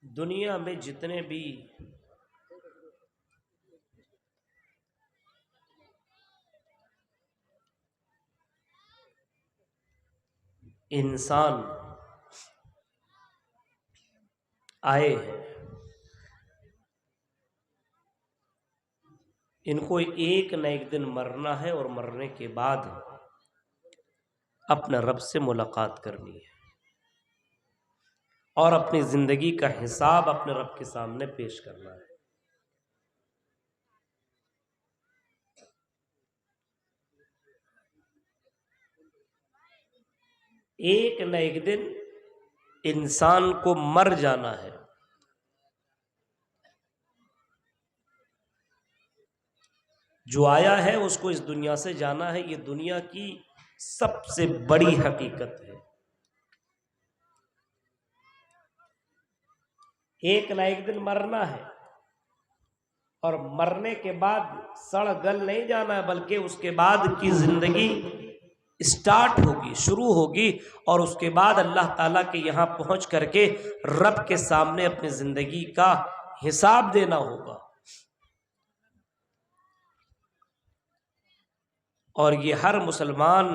दुनिया में जितने भी इंसान आए हैं, इनको एक न एक दिन मरना है और मरने के बाद अपने रब से मुलाकात करनी है और अपनी जिंदगी का हिसाब अपने रब के सामने पेश करना है। एक न एक दिन इंसान को मर जाना है। जो आया है उसको इस दुनिया से जाना है। ये दुनिया की सबसे बड़ी हकीकत है। एक न एक दिन मरना है और मरने के बाद सड़ गल नहीं जाना है, बल्कि उसके बाद की जिंदगी स्टार्ट होगी, शुरू होगी और उसके बाद अल्लाह ताला के यहां पहुंच करके रब के सामने अपनी जिंदगी का हिसाब देना होगा। और ये हर मुसलमान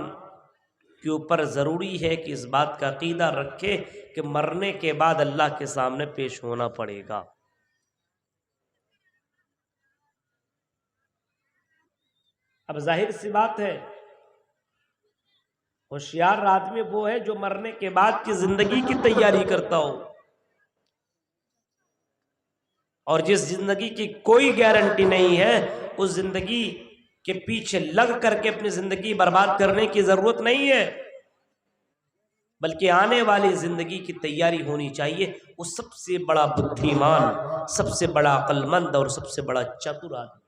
के ऊपर ज़रूरी है कि इस बात का अकीदा रखे कि मरने के बाद अल्लाह के सामने पेश होना पड़ेगा। अब जाहिर सी बात है, होशियार आदमी वो है जो मरने के बाद की जिंदगी की तैयारी करता हो, और जिस जिंदगी की कोई गारंटी नहीं है उस जिंदगी के पीछे लग करके अपनी जिंदगी बर्बाद करने की जरूरत नहीं है, बल्कि आने वाली जिंदगी की तैयारी होनी चाहिए। वो सबसे बड़ा बुद्धिमान, सबसे बड़ा अक्लमंद और सबसे बड़ा चतुर आदमी।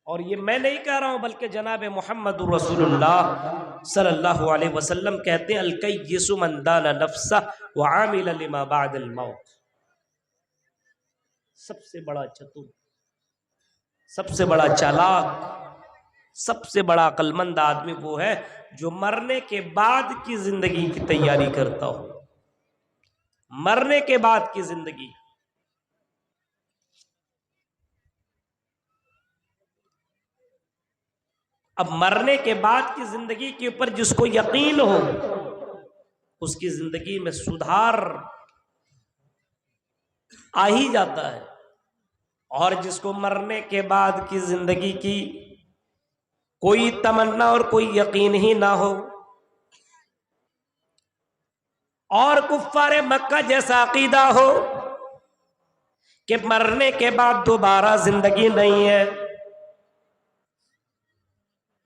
और ये मैं नहीं कह रहा हूं, बल्कि जनाब मोहम्मद रसूलुल्लाह सल्लल्लाहु अलैहि वसल्लम कहते हैं, अल-कय्यिसु मन दाना नफ्सा व आमिल लिमा बअदल मौत। सबसे बड़ा चतुर, सबसे बड़ा चालाक, सबसे बड़ा अक्लमंद आदमी वो है जो मरने के बाद की जिंदगी की तैयारी करता हो। मरने के बाद की जिंदगी, अब मरने के बाद की जिंदगी के ऊपर जिसको यकीन हो उसकी जिंदगी में सुधार आ ही जाता है, और जिसको मरने के बाद की जिंदगी की कोई तमन्ना और कोई यकीन ही ना हो, और कुफ्फारे मक्का जैसा अकीदा हो कि मरने के बाद दोबारा जिंदगी नहीं है,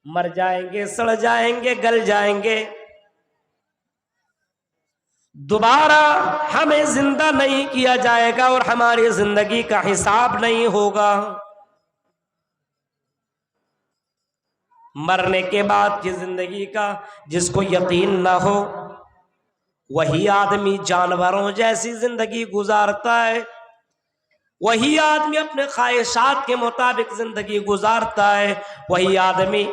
मर जाएंगे, सड़ जाएंगे, गल जाएंगे, दोबारा हमें जिंदा नहीं किया जाएगा और हमारी जिंदगी का हिसाब नहीं होगा। मरने के बाद की जिंदगी का जिसको यकीन ना हो वही आदमी जानवरों जैसी जिंदगी गुजारता है, वही आदमी अपने ख्वाहिशात के मुताबिक जिंदगी गुजारता है, वही आदमी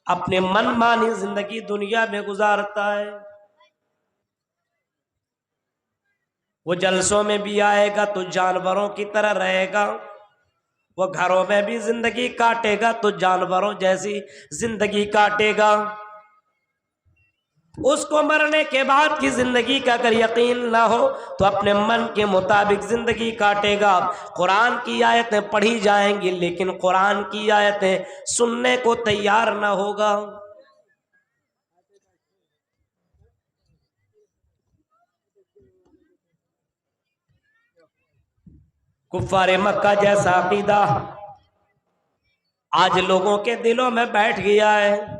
अपने मनमानी जिंदगी दुनिया में गुजारता है। वो जलसों में भी आएगा तो जानवरों की तरह रहेगा, वो घरों में भी जिंदगी काटेगा तो जानवरों जैसी जिंदगी काटेगा। उसको मरने के बाद की जिंदगी का अगर यकीन ना हो तो अपने मन के मुताबिक जिंदगी काटेगा। कुरान की आयतें पढ़ी जाएंगी लेकिन कुरान की आयतें सुनने को तैयार ना होगा। कुफ्फारे मक्का जैसा अकीदा आज लोगों के दिलों में बैठ गया है।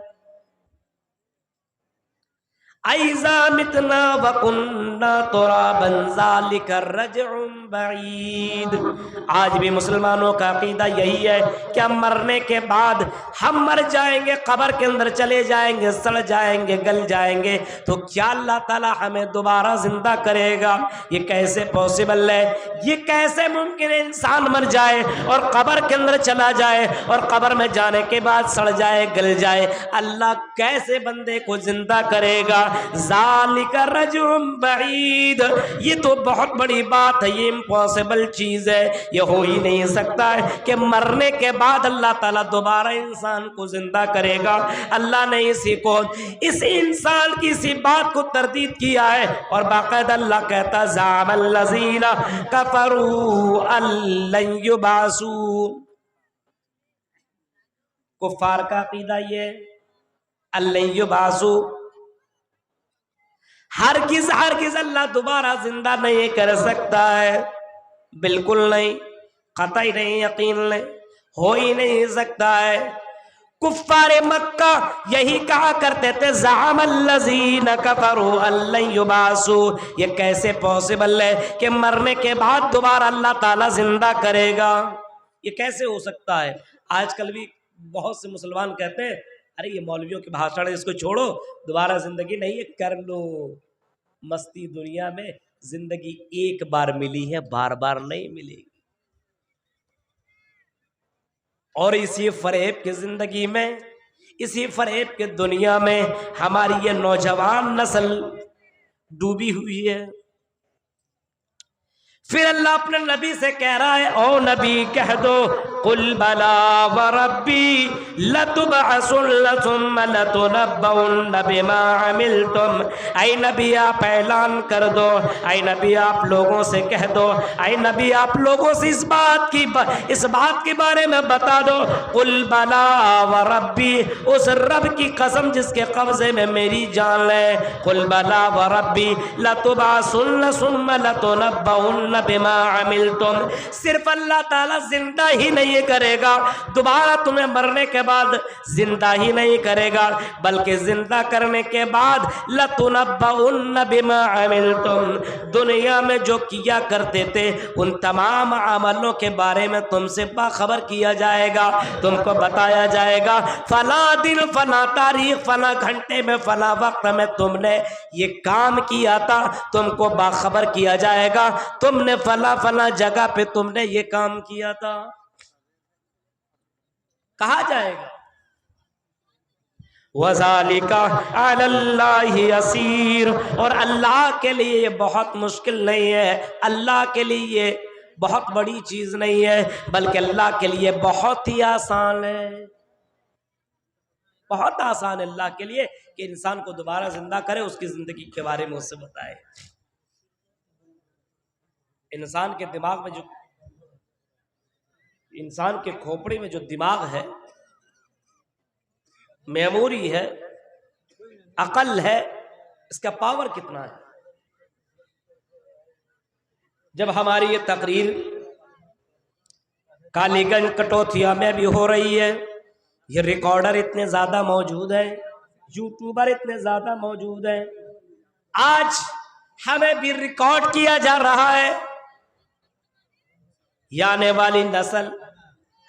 ऐज़ा मितना वकुन्ना तुराबन ज़ालिका रज्उन बईद। आज भी मुसलमानों का अकीदा यही है कि हम मरने के बाद हम मर जाएंगे, कब्र के अंदर चले जाएंगे, सड़ जाएंगे, गल जाएंगे, तो क्या अल्लाह ताला हमें दोबारा जिंदा करेगा? ये कैसे पॉसिबल है? ये कैसे मुमकिन है इंसान मर जाए और कब्र के अंदर चला जाए और कब्र में जाने के बाद सड़ जाए, गल जाए? अल्लाह कैसे बंदे को जिंदा करेगा? ज़ालिका रज्उम बईद, ये तो बहुत बड़ी बात है, ये इम्पॉसिबल चीज है, ये हो ही नहीं सकता है कि मरने के बाद अल्लाह ताला दोबारा इंसान को जिंदा करेगा। अल्लाह ने इसी को, इस इंसान की इसी बात को तरदीद किया है और बाकायदा अल्लाह कहता ज़ामल्लज़ीना कफरू अल्लन युबासू। कुफ्फार का अकीदा ये अल्लन युबासू, हरगिज़ हरगिज़ अल्लाह दोबारा जिंदा नहीं कर सकता है, बिल्कुल नहीं, कतई नहीं, यकीन नहीं, हो ही नहीं सकता है। कुफ्फारे मक्का यही कहा करते थे ज़अमल्लज़ीना कफ़रू अल्लन युबासू, ये कैसे पॉसिबल है कि मरने के बाद दोबारा अल्लाह ताला जिंदा करेगा, ये कैसे हो सकता है। आजकल भी बहुत से मुसलमान कहते हैं अरे ये मौलवियों के भाषण है, इसको छोड़ो, दोबारा जिंदगी नहीं है, कर लो मस्ती। दुनिया में जिंदगी एक बार मिली है, बार बार नहीं मिलेगी। और इसी फरेब की जिंदगी में, इसी फरेब के दुनिया में हमारी ये नौजवान नस्ल डूबी हुई है। फिर अल्लाह अपने नबी से कह रहा है, ओ नबी कह दो कुल बला व रब्बी लतुबअसुन्न सुम्मा लतुनब्बउन्न बिमा अमिलतुम। ऐ नबी आप ऐलान कर दो, ऐ नबी आप लोगों से कह दो, ऐ नबी आप लोगों से इस बात के बारे में बता दो। कुल बला व रब्बी, उस रब की कसम जिसके कब्जे में मेरी जान है, कुल बला व रब्बी लतुबअसुन्न सुम्मा लतुनब्बउन्न बिमा अमिलतुम। सिर्फ अल्लाह ताला जिंदा ही नहीं करेगा, दोबारा तुम्हें मरने के बाद जिंदा ही नहीं करेगा, बल्कि जिंदा करने के बाद लतुनब्बउन्न बिमा अमिलतुम, दुनिया में जो किया करते थे उन तमाम अमलों के बारे में तुमसे बाखबर किया जाएगा, तुमको बताया जाएगा। फला दिन, फला तारीख, फला घंटे में, फला वक्त में तुमने ये काम किया था, तुमको बाखबर किया जाएगा। तुमने फला फला जगह पे तुमने ये काम किया था, कहा जाएगा। वज़ालिका अलल्लाहि यसीर, और अल्लाह के लिए ये बहुत मुश्किल नहीं है, अल्लाह के लिए ये बहुत बड़ी चीज नहीं है, बल्कि अल्लाह के लिए बहुत ही आसान है, बहुत आसान है अल्लाह के लिए कि इंसान को दोबारा जिंदा करे, उसकी जिंदगी के बारे में उससे बताए। इंसान के दिमाग में जो, इंसान के खोपड़ी में जो दिमाग है, मेमोरी है, अकल है, इसका पावर कितना है। जब हमारी ये तकरीर कालीगंज कटौथिया में भी हो रही है, ये रिकॉर्डर इतने ज्यादा मौजूद हैं, यूट्यूबर इतने ज्यादा मौजूद हैं, आज हमें भी रिकॉर्ड किया जा रहा है। ये आने वाली नस्ल,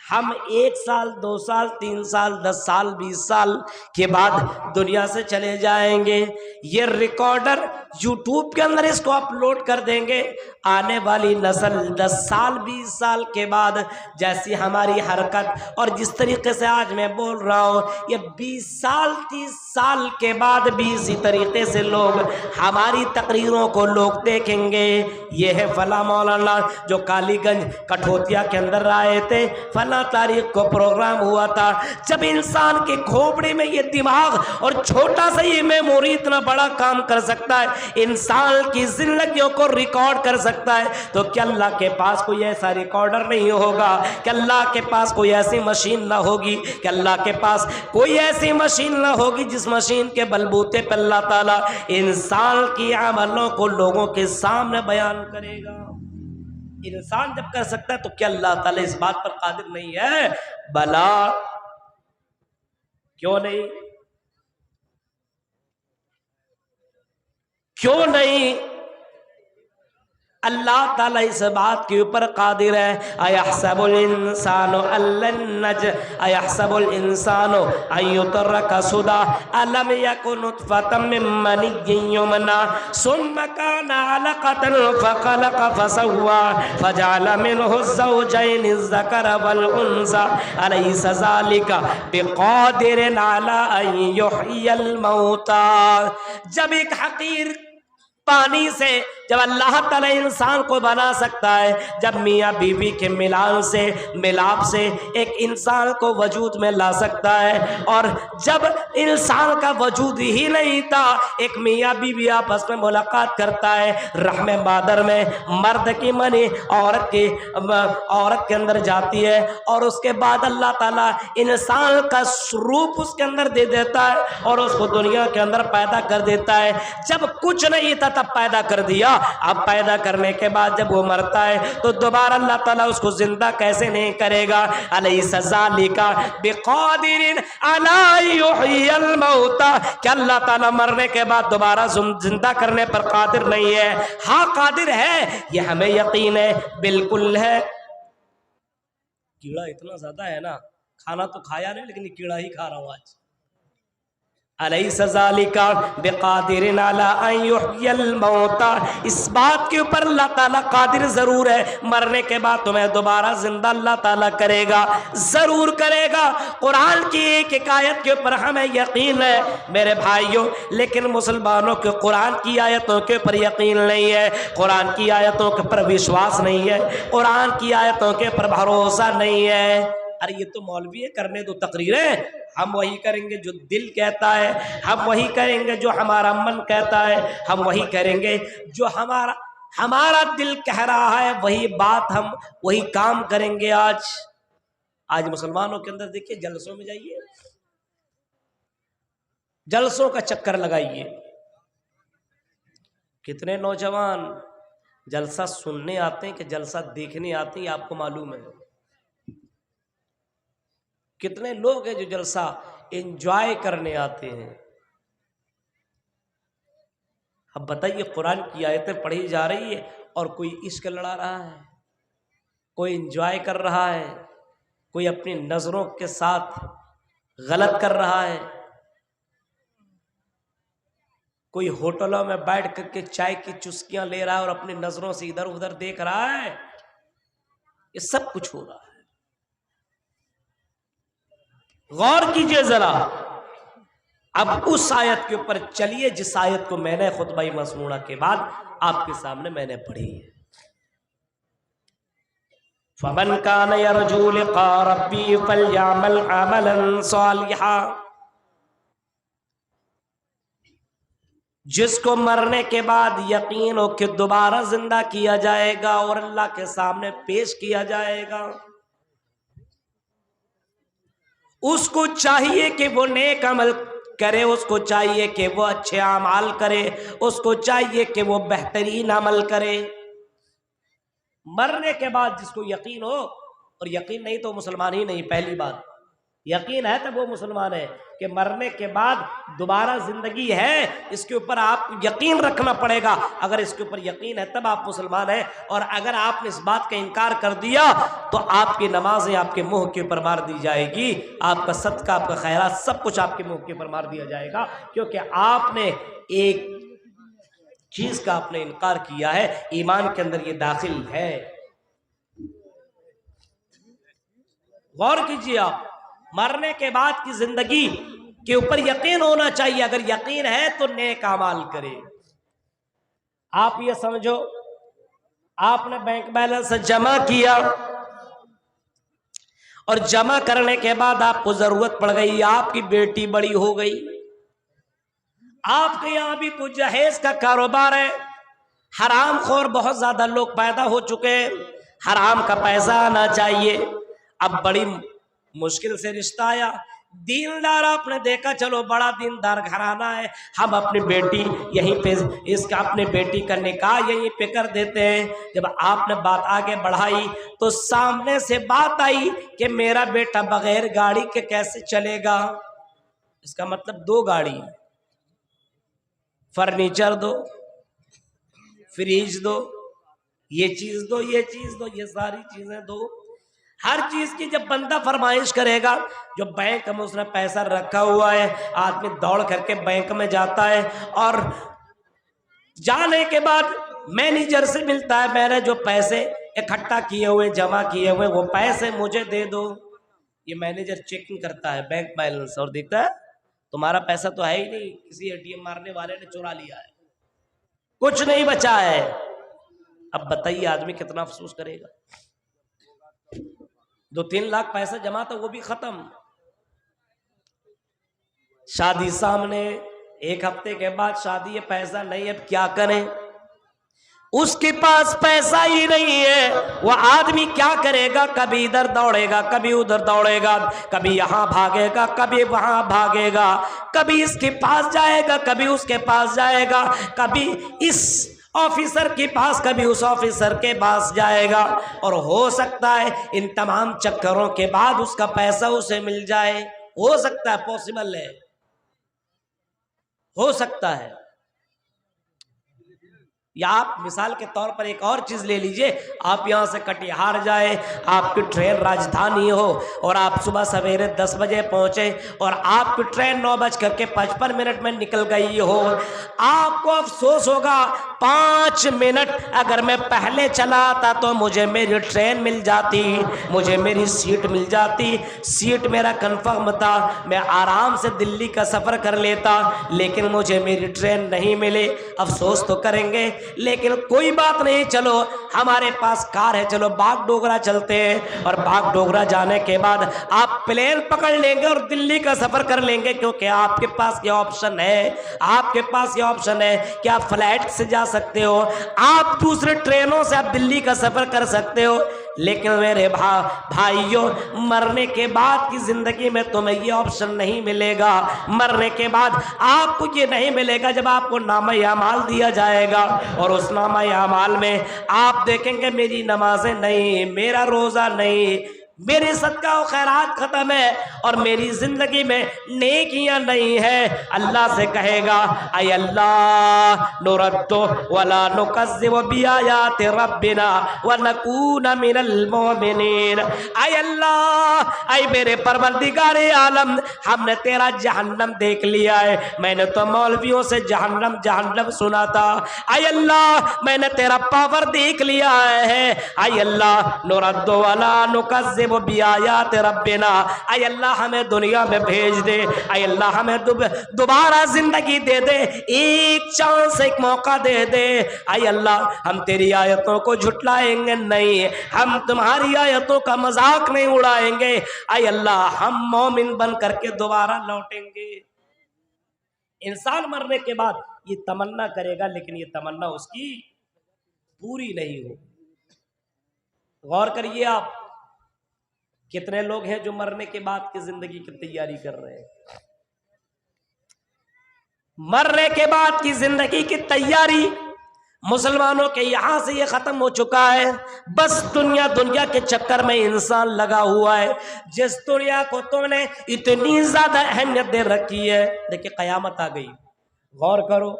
हम 1 साल 2 साल 3 साल 10 साल 20 साल के बाद दुनिया से चले जाएंगे, ये रिकॉर्डर यूट्यूब के अंदर इसको अपलोड कर देंगे। आने वाली नस्ल 10 साल 20 साल के बाद जैसी हमारी हरकत और जिस तरीके से आज मैं बोल रहा हूँ, ये 20 साल 30 साल के बाद भी इसी तरीके से लोग हमारी तकरीरों को लोग देखेंगे। ये है फला मौलाना जो कालीगंज कठौतिया के अंदर आए थे, फला तारीख को प्रोग्राम हुआ था। जब इंसान के खोपड़ी में ये दिमाग और छोटा सा ये मेमोरी इतना बड़ा काम कर सकता है, इंसान की जिंदगियों को रिकॉर्ड कर सकता है, तो क्या अल्लाह के पास कोई ऐसा रिकॉर्डर नहीं होगा? क्या अल्लाह के पास कोई ऐसी मशीन ना होगी? क्या अल्लाह के पास कोई ऐसी मशीन ना होगी जिस मशीन के बलबूते पर अल्लाह ताला इंसान की अमलों को लोगों के सामने बयान करेगा? इंसान जब कर सकता है तो क्या अल्लाह ताला इस बात पर कादिर नहीं है? भला क्यों नहीं, क्यों नहीं? अल्लाह ताला इस बात के ऊपर कादिर है। अयहसबुल इंसानु अल्लन नज अयहसबुल इंसानु अय्युतरका सुदा अलम यकुन नुतफतम मिन मनिय्यिन युमना सुम्मा काना अलक़तन फ़ख़लक़ फ़सव्वा फ़जअल मिनहु ज़ौजैनि ज़कर वल उन्सा अलैसा ज़ालिका बिक़ादिरिन अला अन युह्यियल मौता। जब एक हकीर पानी से जब अल्लाह ताला इंसान को बना सकता है, जब मियाँ बीवी के मिलाप से एक इंसान को वजूद में ला सकता है, और जब इंसान का वजूद ही नहीं था एक मियाँ बीवी आपस में मुलाकात करता है, रहमे मादर में मर्द की मनी औरत के अंदर जाती है, और उसके बाद अल्लाह ताला इंसान का रूप उसके अंदर दे देता है और उसको दुनिया के अंदर पैदा कर देता है। जब कुछ नहीं था तब पैदा कर दिया, अब पैदा करने के बाद जब वो मरता है तो दोबारा अल्लाह ताला उसको जिंदा कैसे नहीं करेगा। अलैसा ज़ालिका बिक़ादिरिन अला युह्यिल मौता, क्या अल्लाह ताला मरने के बाद दोबारा जिंदा करने पर कादिर नहीं है? हाँ कादिर है, ये हमें यकीन है, बिल्कुल है। कीड़ा इतना ज्यादा है ना, खाना तो खाया नहीं लेकिन कीड़ा ही खा रहा हूं आज। अलैसा ज़ालिका बिक़ादिरिन अला अन युह्यिल मौता, इस बात के ऊपर अल्लाह ताला कादिर ज़रूर है, मरने के बाद तुम्हें दोबारा जिंदा अल्लाह ताला करेगा, ज़रूर करेगा। कुरान की एक आयत के ऊपर हमें यकीन है मेरे भाइयों, लेकिन मुसलमानों के कुरान की आयतों के ऊपर यकीन नहीं है, कुरान की आयतों के ऊपर विश्वास नहीं है, कुरान की आयतों के ऊपर भरोसा नहीं है। अरे ये तो मौलवी है, करने दो तकरीरें, हम वही करेंगे जो दिल कहता है, हम वही करेंगे जो हमारा मन कहता है, हम वही करेंगे जो हमारा दिल कह रहा है, वही बात हम वही काम करेंगे। आज मुसलमानों के अंदर देखिए, जलसों में जाइए, जलसों का चक्कर लगाइए, कितने नौजवान जलसा सुनने आते हैं कि जलसा देखने आते हैं, आपको मालूम है? कितने लोग हैं जो जलसा एंजॉय करने आते हैं। अब बताइए, कुरान की आयतें पढ़ी जा रही है और कोई इश्क लड़ा रहा है, कोई एंजॉय कर रहा है, कोई अपनी नजरों के साथ गलत कर रहा है, कोई होटलों में बैठ करके चाय की चुस्कियां ले रहा है और अपनी नजरों से इधर उधर देख रहा है। ये सब कुछ हो रहा है। गौर कीजिए जरा। अब उस आयत के ऊपर चलिए जिस आयत को मैंने खुतबा मसनूना के बाद आपके सामने मैंने पढ़ी है। फमन कान यरजू लिक़ा रब्बी फलयअमल अमलन सालिहा, जिसको मरने के बाद यकीन हो कि दोबारा जिंदा किया जाएगा और अल्लाह के सामने पेश किया जाएगा, उसको चाहिए कि वो नेक अमल करे, उसको चाहिए कि वो अच्छे अमाल करे, उसको चाहिए कि वो बेहतरीन अमल करे। मरने के बाद जिसको यकीन हो, और यकीन नहीं तो मुसलमान ही नहीं, पहली बात यकीन है तब वो मुसलमान है कि मरने के बाद दोबारा जिंदगी है, इसके ऊपर आप यकीन रखना पड़ेगा। अगर इसके ऊपर यकीन है तब आप मुसलमान हैं, और अगर आपने इस बात का इनकार कर दिया तो आपकी नमाजें आपके मुंह के ऊपर मार दी जाएगी, आपका सदका, आपका खैरात, सब कुछ आपके मुंह के ऊपर मार दिया जाएगा, क्योंकि आपने एक चीज का आपने इनकार किया है, ईमान के अंदर ये दाखिल है। गौर कीजिए, आप मरने के बाद की जिंदगी के ऊपर यकीन होना चाहिए। अगर यकीन है तो नेक अमाल करे। आप ये समझो, आपने बैंक बैलेंस जमा किया और जमा करने के बाद आपको जरूरत पड़ गई, आपकी बेटी बड़ी हो गई, आपके यहां भी कुछ जहेज का कारोबार है, हराम खोर बहुत ज्यादा लोग पैदा हो चुके हैं, हराम का पैसा आना चाहिए। अब बड़ी मुश्किल से रिश्ता आया, दीनदार आपने देखा, चलो बड़ा दीनदार घराना है, हम अपनी बेटी यहीं पे, इसका अपने बेटी का निकाह यहीं पे कर देते हैं। जब आपने बात आगे बढ़ाई तो सामने से बात आई कि मेरा बेटा बगैर गाड़ी के कैसे चलेगा। इसका मतलब 2 गाड़ी, फर्नीचर दो, फ्रिज दो, ये चीज दो, ये चीज दो, ये सारी चीजें दो। हर चीज की जब बंदा फरमाइश करेगा, जो बैंक में उसने पैसा रखा हुआ है, आदमी दौड़ करके बैंक में जाता है और जाने के बाद मैनेजर से मिलता है, मैंने जो पैसे इकट्ठा किए हुए, जमा किए हुए, वो पैसे मुझे दे दो। ये मैनेजर चेकिंग करता है बैंक बैलेंस और देखता है तुम्हारा पैसा तो है ही नहीं, किसी एटीएम मारने वाले ने चुरा लिया है, कुछ नहीं बचा है। अब बताइए आदमी कितना अफसोस करेगा। 2-3 लाख पैसा जमा था, वो भी खत्म। शादी सामने, 1 हफ्ते के बाद शादी, ये पैसा नहीं, अब क्या करें। उसके पास पैसा ही नहीं है, वह आदमी क्या करेगा, कभी इधर दौड़ेगा, कभी उधर दौड़ेगा, कभी यहां भागेगा, कभी वहां भागेगा, कभी इसके पास जाएगा, कभी उसके पास जाएगा, कभी इस ऑफिसर के पास, कभी उस ऑफिसर के पास जाएगा। और हो सकता है इन तमाम चक्करों के बाद उसका पैसा उसे मिल जाए, हो सकता है, पॉसिबल है, हो सकता है। या आप मिसाल के तौर पर एक और चीज ले लीजिए, आप यहां से कटिहार जाए, आपकी ट्रेन राजधानी हो और आप सुबह सवेरे 10 बजे पहुंचे और आपकी ट्रेन 9:55 में निकल गई हो। आपको अफसोस होगा 5 मिनट अगर मैं पहले चला आता तो मुझे मेरी ट्रेन मिल जाती, मुझे मेरी सीट मिल जाती, सीट मेरा कंफर्म था, मैं आराम से दिल्ली का सफर कर लेता, लेकिन मुझे मेरी ट्रेन नहीं मिली। अफसोस तो करेंगे, लेकिन कोई बात नहीं, चलो हमारे पास कार है, चलो बागडोगरा चलते हैं और बागडोगरा जाने के बाद आप प्लेन पकड़ लेंगे और दिल्ली का सफर कर लेंगे, क्योंकि आपके पास ये ऑप्शन है, आपके पास ये ऑप्शन है कि आप फ्लाइट से जा सकते हो, आप दूसरे ट्रेनों से आप दिल्ली का सफर कर सकते हो। लेकिन मेरे भाइयों, मरने के बाद की जिंदगी में तुम्हें ये ऑप्शन नहीं मिलेगा। मरने के बाद आपको ये नहीं मिलेगा। जब आपको नामा-ए-आमाल दिया जाएगा और उस नामा-ए-आमाल में आप देखेंगे मेरी नमाजें नहीं, मेरा रोजा नहीं, मेरे सदका और खैरात खत्म है और मेरी जिंदगी में नेकियां नहीं है। अल्लाह से कहेगा, ऐ अल्लाह नुरद्दु वला नुकज़्ज़िबु बिआयाति रब्बिना व नकूना मिनल मुमिनीन। ऐ अल्लाह, ऐ मेरे परवरदिगारे आलम, हमने तेरा जहन्नम देख लिया है, मैंने तो मौलवियों से जहन्नम जहन्नम सुना था। ऐ अल्लाह, मैंने तेरा पावर देख लिया है। ऐ अल्लाह नुरद्दु वला नुकज़्ज़िबु बिआयाति रब्बिना, ऐ अल्लाह हमें दुनिया में भेज दे, ऐ अल्लाह हमें दोबारा जिंदगी दे दे, एक चांस, एक मौका दे दे। ऐ अल्लाह हम तेरी आयतों को झुटलाएंगे नहीं, हम तुम्हारी आयतों का मजाक नहीं उड़ाएंगे। ऐ अल्लाह हम मोमिन बन करके दोबारा लौटेंगे। इंसान मरने के बाद ये तमन्ना करेगा, लेकिन ये तमन्ना उसकी पूरी नहीं हो। गौर करिए आप, कितने लोग हैं जो मरने के बाद की जिंदगी की तैयारी कर रहे हैं। मरने के बाद की जिंदगी की तैयारी मुसलमानों के यहां से ये खत्म हो चुका है। बस दुनिया दुनिया के चक्कर में इंसान लगा हुआ है। जिस दुनिया को तुमने इतनी ज्यादा अहमियत दे रखी है, देखिए कयामत आ गई। गौर करो,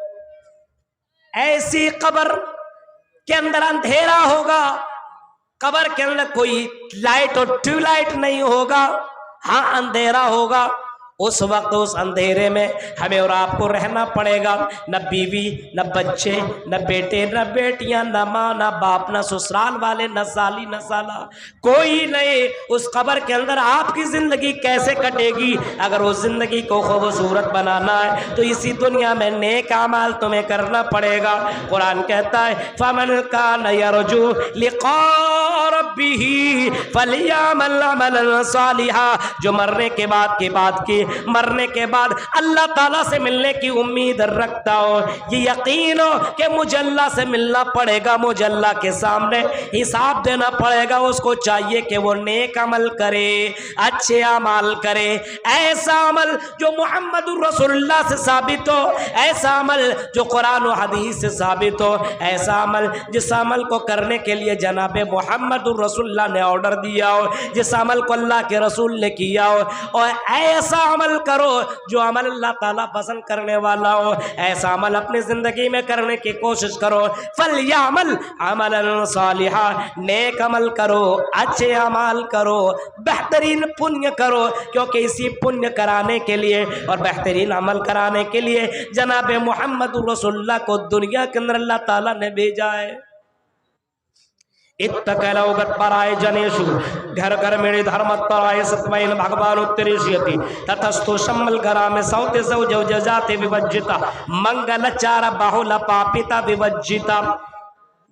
ऐसी कब्र के अंदर अंधेरा होगा, कब्र के अंदर कोई लाइट और ट्यूबलाइट नहीं होगा, हाँ अंधेरा होगा। उस वक्त उस अंधेरे में हमें और आपको रहना पड़ेगा। न बीवी, न बच्चे, न बेटे, न बेटियां, न माँ, न बाप, न ससुराल वाले, न साली, न साला, कोई नहीं। उस कब्र के अंदर आपकी जिंदगी कैसे कटेगी? अगर उस जिंदगी को खूबसूरत बनाना है तो इसी दुनिया में नेक अमाल तुम्हें करना पड़ेगा। कुरान कहता है, फमन कान यरजू लिक़ा रब्बिही फलियअमल अमलन सालिहा, जो मरने के बाद अल्लाह ताला से मिलने की उम्मीद रखता हो, ये यकीन हो कि मुझे अल्लाह से मिलना पड़ेगा, मुझे अल्लाह के सामने हिसाब देना पड़ेगा, उसको चाहिए कि वो नेक अमल करे, अच्छे अमल करे, ऐसा अमल जो मोहम्मदुर रसूलुल्लाह से साबित हो, ऐसा अमल जो कुरान और हदीस से साबित हो, ऐसा अमल जिस अमल को करने के लिए जनाबे मोहम्मदुर रसूलुल्लाह ने ऑर्डर दिया हो, जिस अमल को अल्लाह के रसूल ने किया हो, और ऐसा अमल करो जो अमल अल्लाह ताला पसंद करने वाला हो, ऐसा अमल अपनी जिंदगी में करने की कोशिश करो। फलयामल अमलन सालिहा, नेक अमल करो, अच्छे अमल करो, बेहतरीन पुण्य करो, क्योंकि इसी पुण्य कराने के लिए और बेहतरीन अमल कराने के लिए जनाब मोहम्मद रसूलुल्लाह को दुनिया के अंदर अल्लाह ताला ने भेजा है। इत्तकलौगत पराय जनेशु घर घर मेरे धर्मत्तराय सत्वैन भगवान उत्तरेशियति ततस्तु शम्मल घरा में सौते सौ जो जाते विवज्जिता मंगलचार बाहुल पापिता विवज्जिता।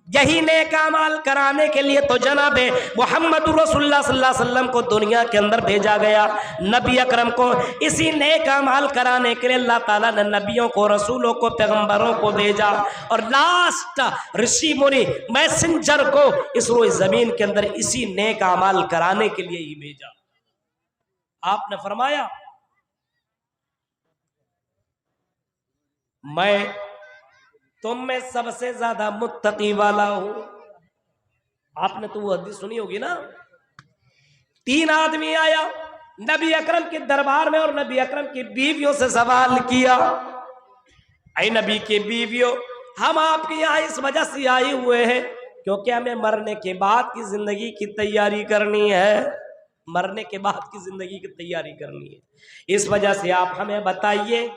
यही नेक अमाल कराने के लिए तो जनाब मोहम्मद रसूलुल्लाह सल्लल्लाहु अलैहि वसल्लम को दुनिया के अंदर भेजा गया। नबी अकरम को इसी नेक अमाल कराने के लिए अल्लाह ताला ने नबियों को, रसूलों को, पैगंबरों को भेजा और लास्ट ऋषि मुनि मैसेंजर को इस रोए जमीन के अंदर इसी नेक अमाल कराने के लिए ही भेजा। आपने फरमाया मैं तुम में सबसे ज्यादा मुत्तकी वाला हूं। आपने तो वो हदीस सुनी होगी ना, 3 आदमी आया नबी अकरम के दरबार में और नबी अकरम की बीवियों से सवाल किया, ऐ नबी के बीवियों, हम आपके यहाँ इस वजह से आए हुए हैं क्योंकि हमें मरने के बाद की जिंदगी की तैयारी करनी है। मरने के बाद की जिंदगी की तैयारी करनी है, इस वजह से आप हमें बताइए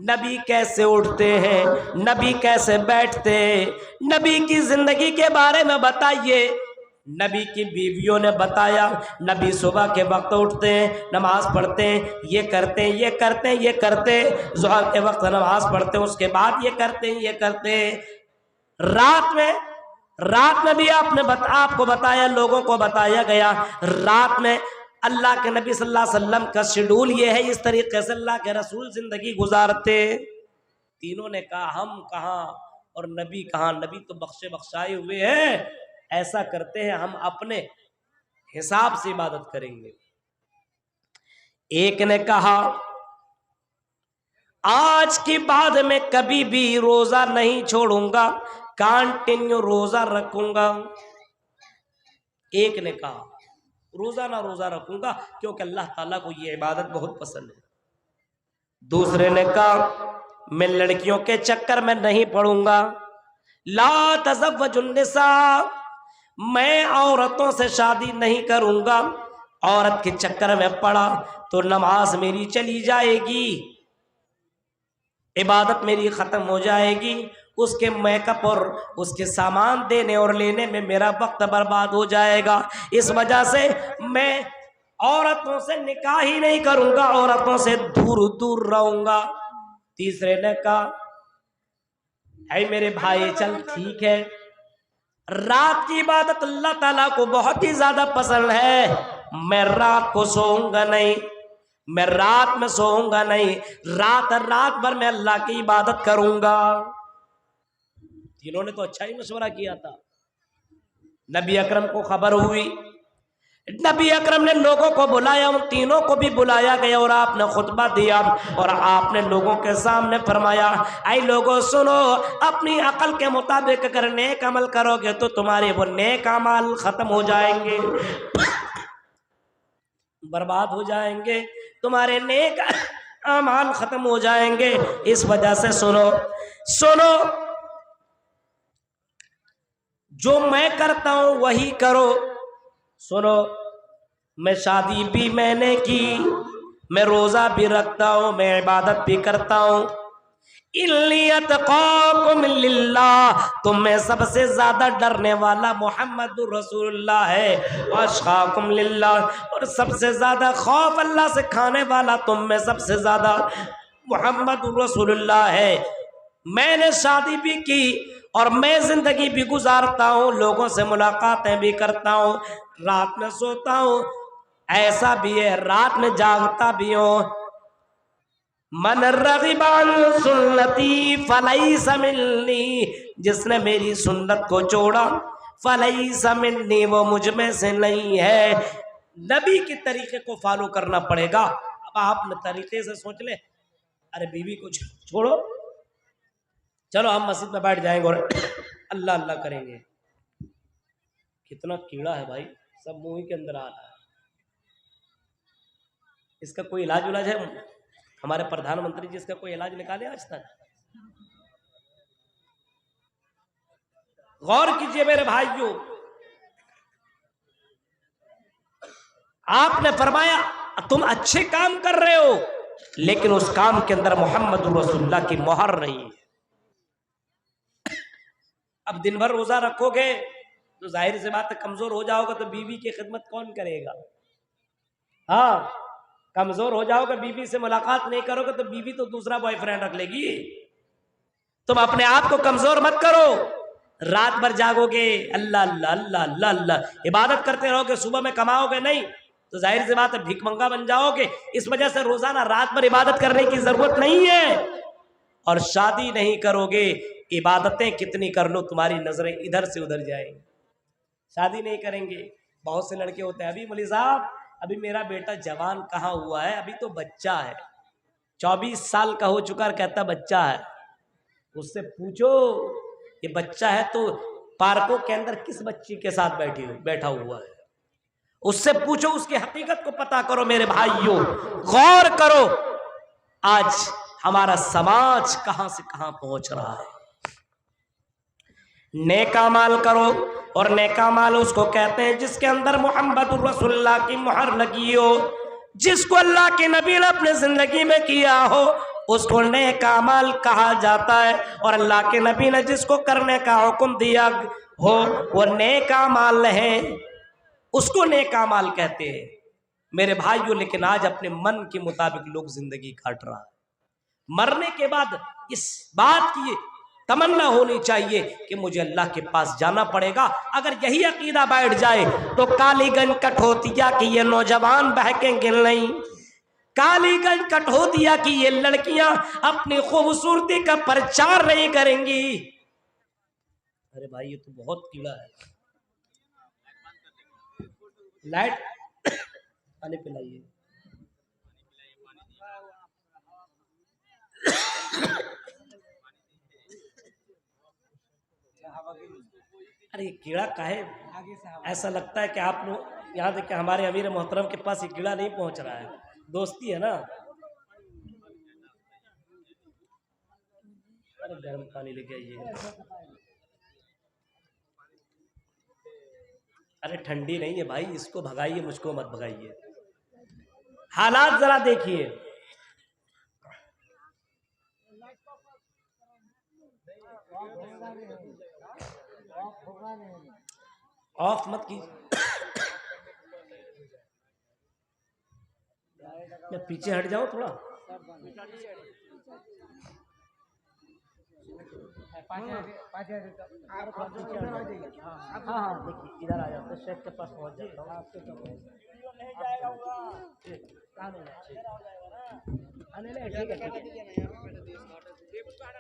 नबी कैसे उठते हैं, नबी कैसे बैठते हैं, नबी की जिंदगी के बारे में बताइए। नबी की बीवियों ने बताया नबी सुबह के वक्त उठते हैं, नमाज पढ़ते हैं, ये करते हैं, ये करते हैं, ये करते हैं, ज़ुहर के वक्त नमाज पढ़ते हैं, उसके बाद ये करते हैं, ये करते हैं। रात में भी आपको बताया, लोगों को बताया गया, रात में अल्लाह के नबी सल्लल्लाहु अलैहि वसल्लम का शेड्यूल ये है, इस तरीके से अल्लाह के रसूल जिंदगी गुजारते। तीनों ने कहा हम कहाँ और नबी कहाँ, नबी तो बख्शे बख्शाए हुए हैं, ऐसा करते हैं हम अपने हिसाब से इबादत करेंगे। एक ने कहा आज के बाद में कभी भी रोजा नहीं छोड़ूंगा, कंटिन्यू रोजा रखूंगा। एक ने कहा रोजाना रोजा रखूंगा क्योंकि अल्लाह ताला को ये इबादत बहुत पसंद है। दूसरे ने कहा मैं लड़कियों के चक्कर में नहीं पड़ूंगा, ला तज़व्वजुन निसा, मैं औरतों से शादी नहीं करूंगा, औरत के चक्कर में पड़ा तो नमाज मेरी चली जाएगी, इबादत मेरी खत्म हो जाएगी, उसके मेकअप और उसके सामान देने और लेने में मेरा वक्त बर्बाद हो जाएगा। इस वजह से मैं औरतों से निकाह ही नहीं करूंगा, औरतों से दूर दूर रहूंगा। तीसरे ने कहा ऐ मेरे भाई चल ठीक है, रात की इबादत अल्लाह ताला को बहुत ही ज्यादा पसंद है, मैं रात को सोऊंगा नहीं, मैं रात में सोऊंगा नहीं, रात भर मैं अल्लाह की इबादत करूंगा। तीनों ने तो अच्छा ही मशवरा किया था। नबी अकरम को खबर हुई, नबी अकरम ने लोगों को बुलाया, उन तीनों को भी बुलाया गया और आपने खुतबा दिया और आपने लोगों के सामने फरमाया ऐ लोगों सुनो, अपनी अकल के मुताबिक अगर नेक अमल करोगे तो तुम्हारे वो नेक अमल खत्म हो जाएंगे, बर्बाद हो जाएंगे, तुम्हारे नेक अमल खत्म हो जाएंगे। इस वजह से सुनो, जो मैं करता हूं वही करो। सुनो, मैं शादी भी मैंने की, मैं रोजा भी रखता हूं, मैं इबादत भी करता हूं। इल्लियतक़ाकुम लिल्लाह, तुम में सबसे ज्यादा डरने वाला मोहम्मदुर रसूलुल्लाह है, अशक़ाकुम लिल्लाह, और सबसे ज्यादा खौफ अल्लाह से खाने वाला तुम में सबसे ज्यादा मोहम्मदुर रसूलुल्लाह है। मैंने शादी भी की और मैं जिंदगी भी गुजारता हूँ, लोगों से मुलाकातें भी करता हूँ, रात में सोता हूँ, ऐसा भी है रात में जागता भी हूँ। मन रग़िब अन सुन्नती फलैसा मिन्नी, जिसने मेरी सुन्नत को छोड़ा फलैसा मिन्नी, वो मुझ में से नहीं है। नबी के तरीके को फॉलो करना पड़ेगा। अब आप तरीके से सोच ले, अरे बीवी को छोड़ो, चलो हम मस्जिद में बैठ जाएंगे और अल्लाह अल्लाह करेंगे। कितना कीड़ा है भाई, सब मुंह के अंदर आ रहा है। इसका कोई इलाज उलाज है? हमारे प्रधानमंत्री जी इसका कोई इलाज निकाले आज तक? गौर कीजिए मेरे भाइयों, आपने फरमाया तुम अच्छे काम कर रहे हो, लेकिन उस काम के अंदर मोहम्मद रसूलुल्लाह की मोहर नहीं है। अब दिन भर रोजा रखोगे तो जाहिर सी बात है कमजोर हो जाओगे तो बीवी की खिदमत कौन करेगा? हाँ, कमजोर हो जाओगे, बीवी से मुलाकात नहीं करोगे तो बीवी तो दूसरा बॉयफ्रेंड रख लेगी। तुम अपने आप को कमजोर मत करो। रात भर जागोगे, अल्लाह अल्लाह अल्लाह अल्लाह अल्लाह इबादत करते रहोगे, सुबह में कमाओगे नहीं तो जाहिर सी बात है भिखमंगा बन जाओगे। इस वजह से रोजाना रात भर इबादत करने की जरूरत नहीं है। और शादी नहीं करोगे, इबादतें कितनी कर लो तुम्हारी नजरें इधर से उधर जाएंगी। शादी नहीं करेंगे, बहुत से लड़के होते हैं, अभी मौलवी साहब अभी मेरा बेटा जवान कहाँ हुआ है, अभी तो बच्चा है, 24 साल का हो चुका है, कहता बच्चा है। उससे पूछो ये बच्चा है तो पार्कों के अंदर किस बच्ची के साथ बैठा हुआ है, उससे पूछो, उसकी हकीकत को पता करो। मेरे भाइयों गौर करो, आज हमारा समाज कहां से कहां पहुंच रहा है। नेका माल करो, और नेका माल उसको कहते हैं जिसके अंदर मोहम्मद रसूलुल्लाह की मुहर लगी हो, जिसको अल्लाह के नबी ने अपने जिंदगी में किया हो उसको नेका माल कहा जाता है। और अल्लाह के नबी ने जिसको करने का हुक्म दिया हो वो नेका माल है, उसको नेका माल कहते हैं मेरे भाइयों। लेकिन आज अपने मन के मुताबिक लोग जिंदगी काट रहा है। मरने के बाद इस बात की तमन्ना होनी चाहिए कि मुझे अल्लाह के पास जाना पड़ेगा। अगर यही अकीदा बैठ जाए तो कालीगंज कठौतिया की ये नौजवान बहकेंगे नहीं, कालीगंज कठौतिया की ये लड़कियां अपनी खूबसूरती का प्रचार नहीं करेंगी। अरे भाई ये तो बहुत कीड़ा है, लाइट पानी पिलाइए। अरे कीड़ा काहे, ऐसा लगता है कि आप लोग यहाँ देखिए हमारे अमीर मोहतरम के पास ये कीड़ा नहीं पहुंच रहा है, दोस्ती है ना। अरे गर्म पानी लेके आइए। अरे ठंडी नहीं है भाई, इसको भगाइए, मुझको मत भगाइए। हालात जरा देखिए, ऑफ मत कीजिए। मैं पीछे हट जाऊं थोड़ा। हाँ देखिए इधर आ जाते, शेख के पास पहुंच जाता हूँ। ठीक है।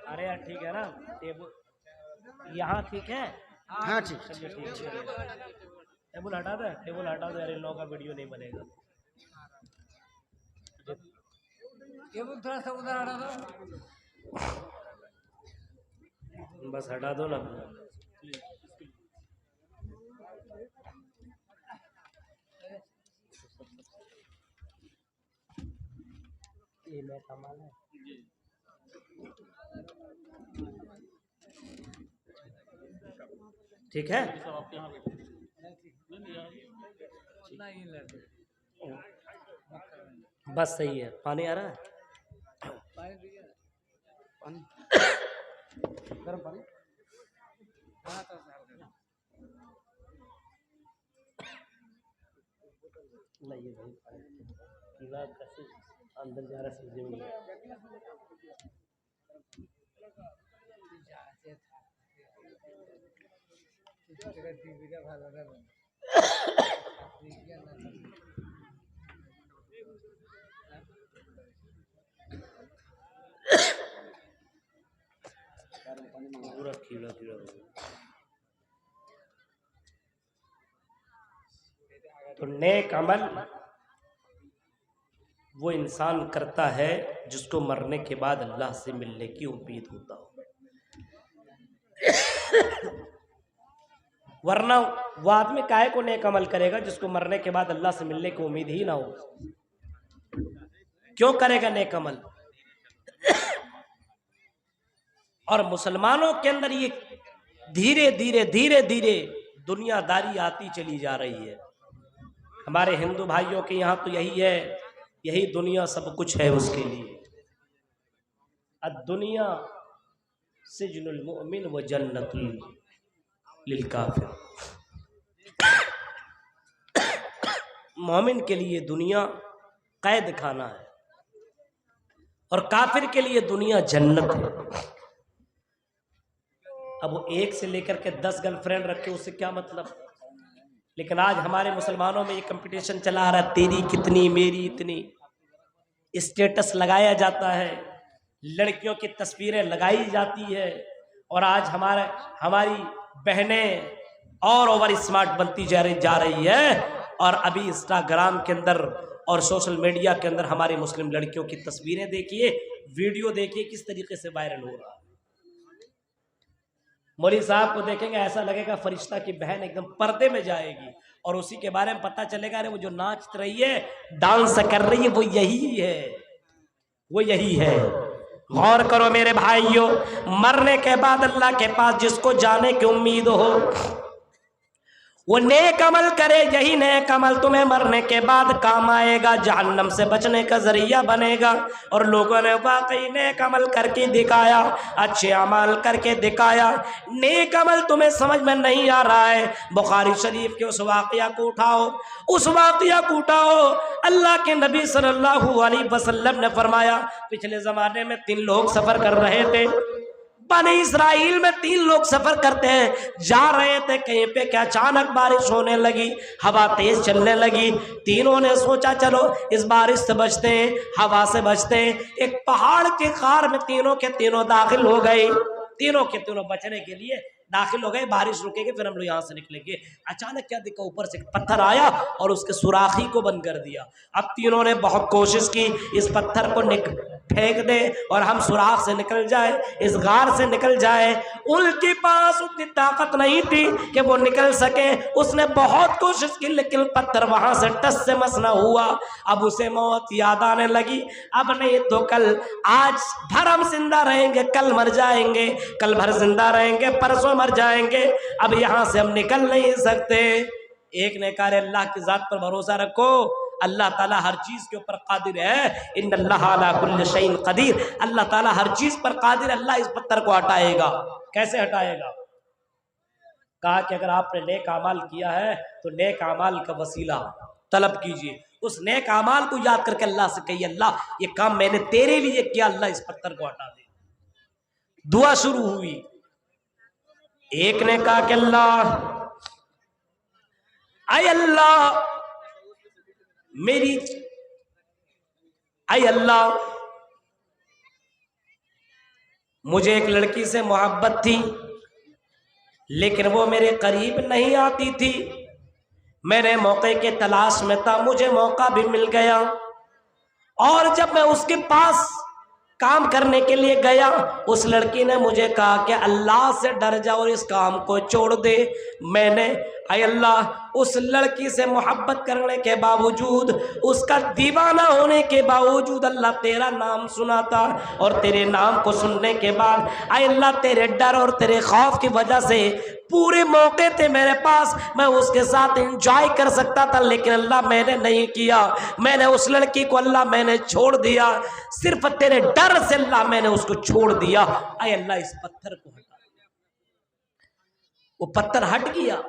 अरे यार ठीक है ना, टेबल यहाँ ठीक है। हाँ ठीक, चलिए ठीक है। टेबल हटा दे, टेबल हटा दे। अरे लोगों का वीडियो नहीं बनेगा। टेबल थोड़ा सा उधर हटा दो, बस हटा दो ना। ये मैं कमाल है। ठीक है, बस सही है। पानी आ रहा है, पानी गर्म पानी। लाइए भाई पानी, कीड़ा कैसे अंदर जा रहा है समझे पूरा कीड़ा कीड़ा। तो नेक अमल वो इंसान करता है जिसको मरने के बाद अल्लाह से मिलने की उम्मीद होता हो, वरना वो आदमी काहे को नेक अमल करेगा जिसको मरने के बाद अल्लाह से मिलने की उम्मीद ही ना हो। क्यों करेगा नेक अमल? और मुसलमानों के अंदर ये धीरे धीरे धीरे धीरे दुनियादारी आती चली जा रही है। हमारे हिंदू भाइयों के यहाँ तो यही है, यही दुनिया सब कुछ है उसके लिए। दुनिया सिजनुल मुमिन व जन्नतुल लिल काफिर। मोमिन के लिए दुनिया कैद खाना है और काफिर के लिए दुनिया जन्नत है। अब वो एक से लेकर के 10 गर्लफ्रेंड रखे, उससे क्या मतलब? लेकिन आज हमारे मुसलमानों में ये कंपटीशन चला आ रहा है, तेरी कितनी मेरी इतनी। स्टेटस लगाया जाता है, लड़कियों की तस्वीरें लगाई जाती है, और आज हमारी बहनें और ओवर स्मार्ट बनती जा रही है। और अभी इंस्टाग्राम के अंदर और सोशल मीडिया के अंदर हमारी मुस्लिम लड़कियों की तस्वीरें देखिए, वीडियो देखिए किस तरीके से वायरल हो रहा है। मौलवी साहब को देखेंगे ऐसा लगेगा फरिश्ता की बहन एकदम पर्दे में जाएगी, और उसी के बारे में पता चलेगा अरे वो जो नाच रही है, डांस कर रही है, वो यही है, वो यही है। गौर करो मेरे भाइयों, मरने के बाद अल्लाह के पास जिसको जाने की उम्मीद हो वो नेक अमल करे, यही नेक अमल तुम्हें मरने के बाद काम आएगा, जहन्नम से बचने का जरिया बनेगा। और लोगों ने वाकई नेक अमल करके दिखाया, अच्छे अमल करके दिखाया। नेक अमल तुम्हें समझ में नहीं आ रहा है, बुखारी शरीफ के उस वाकया को उठाओ, उस वाकया को उठाओ। अल्लाह के नबी सल्लल्लाहु अलैहि वसल्लम ने फरमाया, पिछले जमाने में 3 लोग सफर कर रहे थे। बनी इसराइल में 3 लोग सफर करते हैं, जा रहे थे कहीं पे कि अचानक बारिश होने लगी, हवा तेज चलने लगी। तीनों ने सोचा चलो इस बारिश से बचते हैं, हवा से बचते हैं। एक पहाड़ के खार में तीनों के तीनों दाखिल हो गए, तीनों के तीनों बचने के लिए दाखिल हो गए। बारिश रुकेगी फिर हम लोग यहाँ से निकलेंगे। अचानक क्या दिखा, ऊपर से एक पत्थर आया और उसके सुराखी को बंद कर दिया। अब तीनों ने बहुत कोशिश की इस पत्थर को फेंक दे और हम सुराख से निकल जाए, इस गार से निकल जाए। उनके पास उतनी ताकत नहीं थी कि वो निकल सके। उसने बहुत कोशिश की लेकिन पत्थर वहां से टस से मस न हुआ। अब उसे मौत याद आने लगी, अब नहीं तो कल, आज भर हम जिंदा रहेंगे, कल मर जाएंगे, कल भर जिंदा रहेंगे, परसों मर जाएंगे, अब यहां से हम निकल नहीं सकते। एक ने कहा अल्लाह की जात पर भरोसा रखो, अल्लाह ताला हर चीज के ऊपर कादिर है। इन्नल्लाह अला कुल्लि शैइन कदीर, अल्लाह ताला हर चीज पर कादिर। अल्लाह इस पत्थर को हटाएगा। कैसे हटाएगा? कहा कि अगर आपने नेक अमाल किया है तो नेक अमाल का वसीला तलब कीजिए। उस नेक अमाल को याद करके अल्लाह से कहिए, अल्लाह ये काम मैंने तेरे लिए किया, अल्लाह इस पत्थर को हटा दे। दुआ शुरू हुई। एक ने कहा कि अल्लाह, आय अल्लाह मेरी, आय अल्लाह मुझे एक लड़की से मोहब्बत थी लेकिन वो मेरे करीब नहीं आती थी। मेरे मौके के तलाश में था, मुझे मौका भी मिल गया और जब मैं उसके पास काम करने के लिए गया, उस लड़की ने मुझे कहा कि अल्लाह से डर जा और इस काम को छोड़ दे। मैंने आय अल्लाह उस लड़की से मोहब्बत करने के बावजूद, उसका दीवाना होने के बावजूद अल्लाह तेरा नाम सुना था और तेरे नाम को सुनने के बाद आय अल्लाह तेरे डर और तेरे खौफ की वजह से पूरे मौके थे मेरे पास, मैं उसके साथ एंजॉय कर सकता था, लेकिन अल्लाह मैंने नहीं किया। मैंने उस लड़की को अल्लाह मैंने छोड़ दिया, सिर्फ तेरे डर से अल्लाह मैंने उसको छोड़ दिया। आय अल्लाह इस पत्थर को हटा दिया। वो पत्थर हट गया।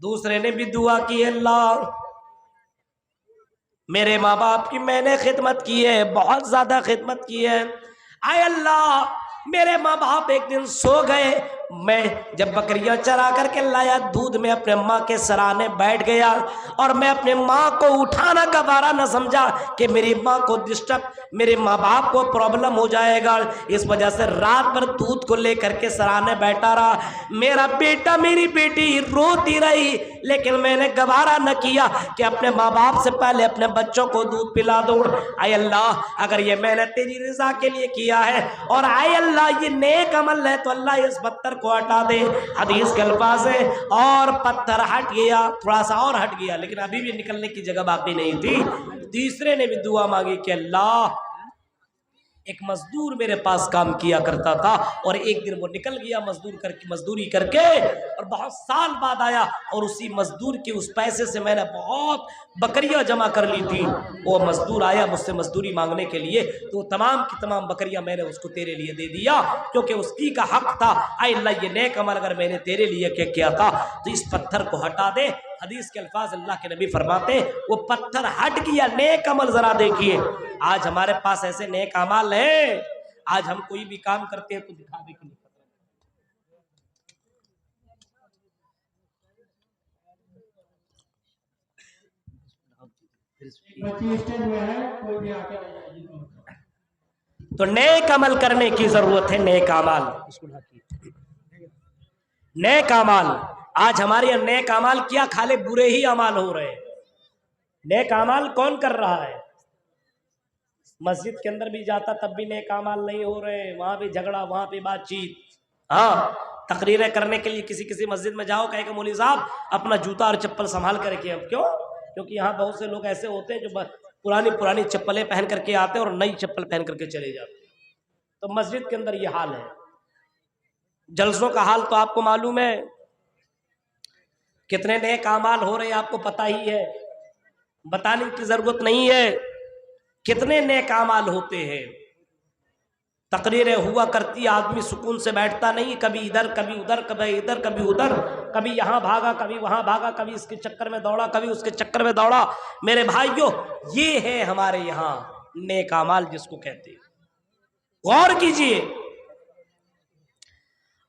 दूसरे ने भी दुआ की, अल्लाह मेरे माँ बाप की मैंने खिदमत की है, बहुत ज्यादा खिदमत की है। आय अल्लाह मेरे माँ बाप एक दिन सो गए, मैं जब बकरियां चरा करके लाया दूध में अपने माँ के सराहने बैठ गया और मैं अपने माँ को उठाना गवारा न समझा कि मेरी माँ को डिस्टर्ब, मेरे माँ बाप को प्रॉब्लम हो जाएगा। इस वजह से रात भर दूध को लेकर के सराहने बैठा रहा। मेरा बेटा मेरी बेटी रोती रही लेकिन मैंने गवारा न किया कि अपने माँ बाप से पहले अपने बच्चों को दूध पिला दूं। आय अल्लाह अगर ये मैंने तेरी रजा के लिए किया है और आय अल्लाह ये नेक अमल है तो अल्लाह इस पत्थर को हटा दे। हदीस के अल्फाज है और पत्थर हट गया, थोड़ा सा और हट गया, लेकिन अभी भी निकलने की जगह बाकी नहीं थी। तीसरे ने भी दुआ मांगी कि अल्लाह, एक मजदूर मेरे पास काम किया करता था और एक दिन वो निकल गया मजदूरी करके और बहुत साल बाद आया और उसी मजदूर के उस पैसे से मैंने बहुत बकरियां जमा कर ली थी। वो मजदूर आया मुझसे मजदूरी मांगने के लिए, तो तमाम की तमाम बकरियां मैंने उसको तेरे लिए दे दिया, क्योंकि उसकी का हक था। ऐ अल्लाह, ये नेक अमल अगर मैंने तेरे लिए क्या किया था तो इस पत्थर को हटा दे। हदीस के अल्फाज अल्लाह के नबी फरमाते वो पत्थर हट गया, नेक अमल जरा देखिए। आज हमारे पास ऐसे नेक अमल है, आज हम कोई भी काम करते हैं तो दिखावे के लिए। तो नेक अमल करने की जरूरत है। नेक अमल, नेक अमल, आज हमारे यहाँ नेक अमल क्या, खाली बुरे ही अमल हो रहे हैं। नेक अमल कौन कर रहा है? मस्जिद के अंदर भी जाता तब भी नेक अमल नहीं हो रहे, वहां भी झगड़ा, वहां पे बातचीत। हाँ, तकरीरें करने के लिए किसी मस्जिद में जाओ, कहेगा मौलवी साहब अपना जूता और चप्पल संभाल कर रखिए। अब क्यों? क्योंकि यहाँ बहुत से लोग ऐसे होते हैं जो पुरानी चप्पलें पहन करके आते हैं और नई चप्पल पहन करके चले जाते हैं। तो मस्जिद के अंदर ये हाल है। जलसों का हाल तो आपको मालूम है, कितने नेक अमाल हो रहे हैं आपको पता ही है, बताने की जरूरत नहीं है। कितने नेक अमाल होते हैं, तकरीरें हुआ करती, आदमी सुकून से बैठता नहीं, कभी इधर कभी उधर, कभी इधर कभी उधर, कभी यहाँ भागा कभी वहां भागा, कभी इसके चक्कर में दौड़ा कभी उसके चक्कर में दौड़ा। मेरे भाइयों, ये है हमारे यहाँ नेक अमाल जिसको कहते हैं। गौर कीजिए,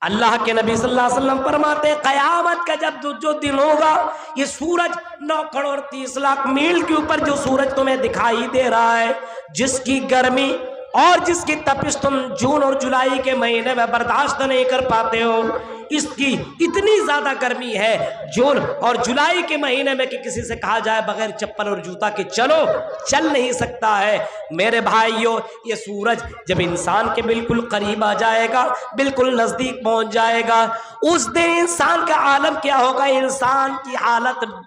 अल्लाह के नबी सल्लल्लाहु अलैहि वसल्लम फरमाते कयामत का जब जो दिन होगा, ये सूरज 9 करोड़ 30 लाख मील के ऊपर जो सूरज तुम्हें दिखाई दे रहा है, जिसकी गर्मी और जिसकी तपिश तुम जून और जुलाई के महीने में बर्दाश्त नहीं कर पाते हो, इसकी इतनी ज्यादा गर्मी है जून और जुलाई के महीने में कि किसी से कहा जाए बगैर चप्पल और जूता के चलो, चल नहीं सकता है। मेरे भाइयों, ये सूरज जब इंसान के बिल्कुल करीब आ जाएगा, बिल्कुल नजदीक पहुंच जाएगा, उस दिन इंसान का आलम क्या होगा, इंसान की हालत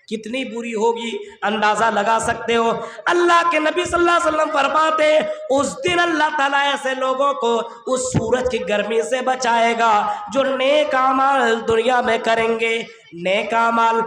कितनी बुरी होगी अंदाजा लगा सकते हो। अल्लाह के नबी सल्लल्लाहु अलैहि वसल्लम फरमाते उस दिन अल्लाह ताला ऐसे लोगों को उस सूरज की गर्मी से बचाएगा जो नेक अमाल दुनिया में करेंगे। नेक अमाल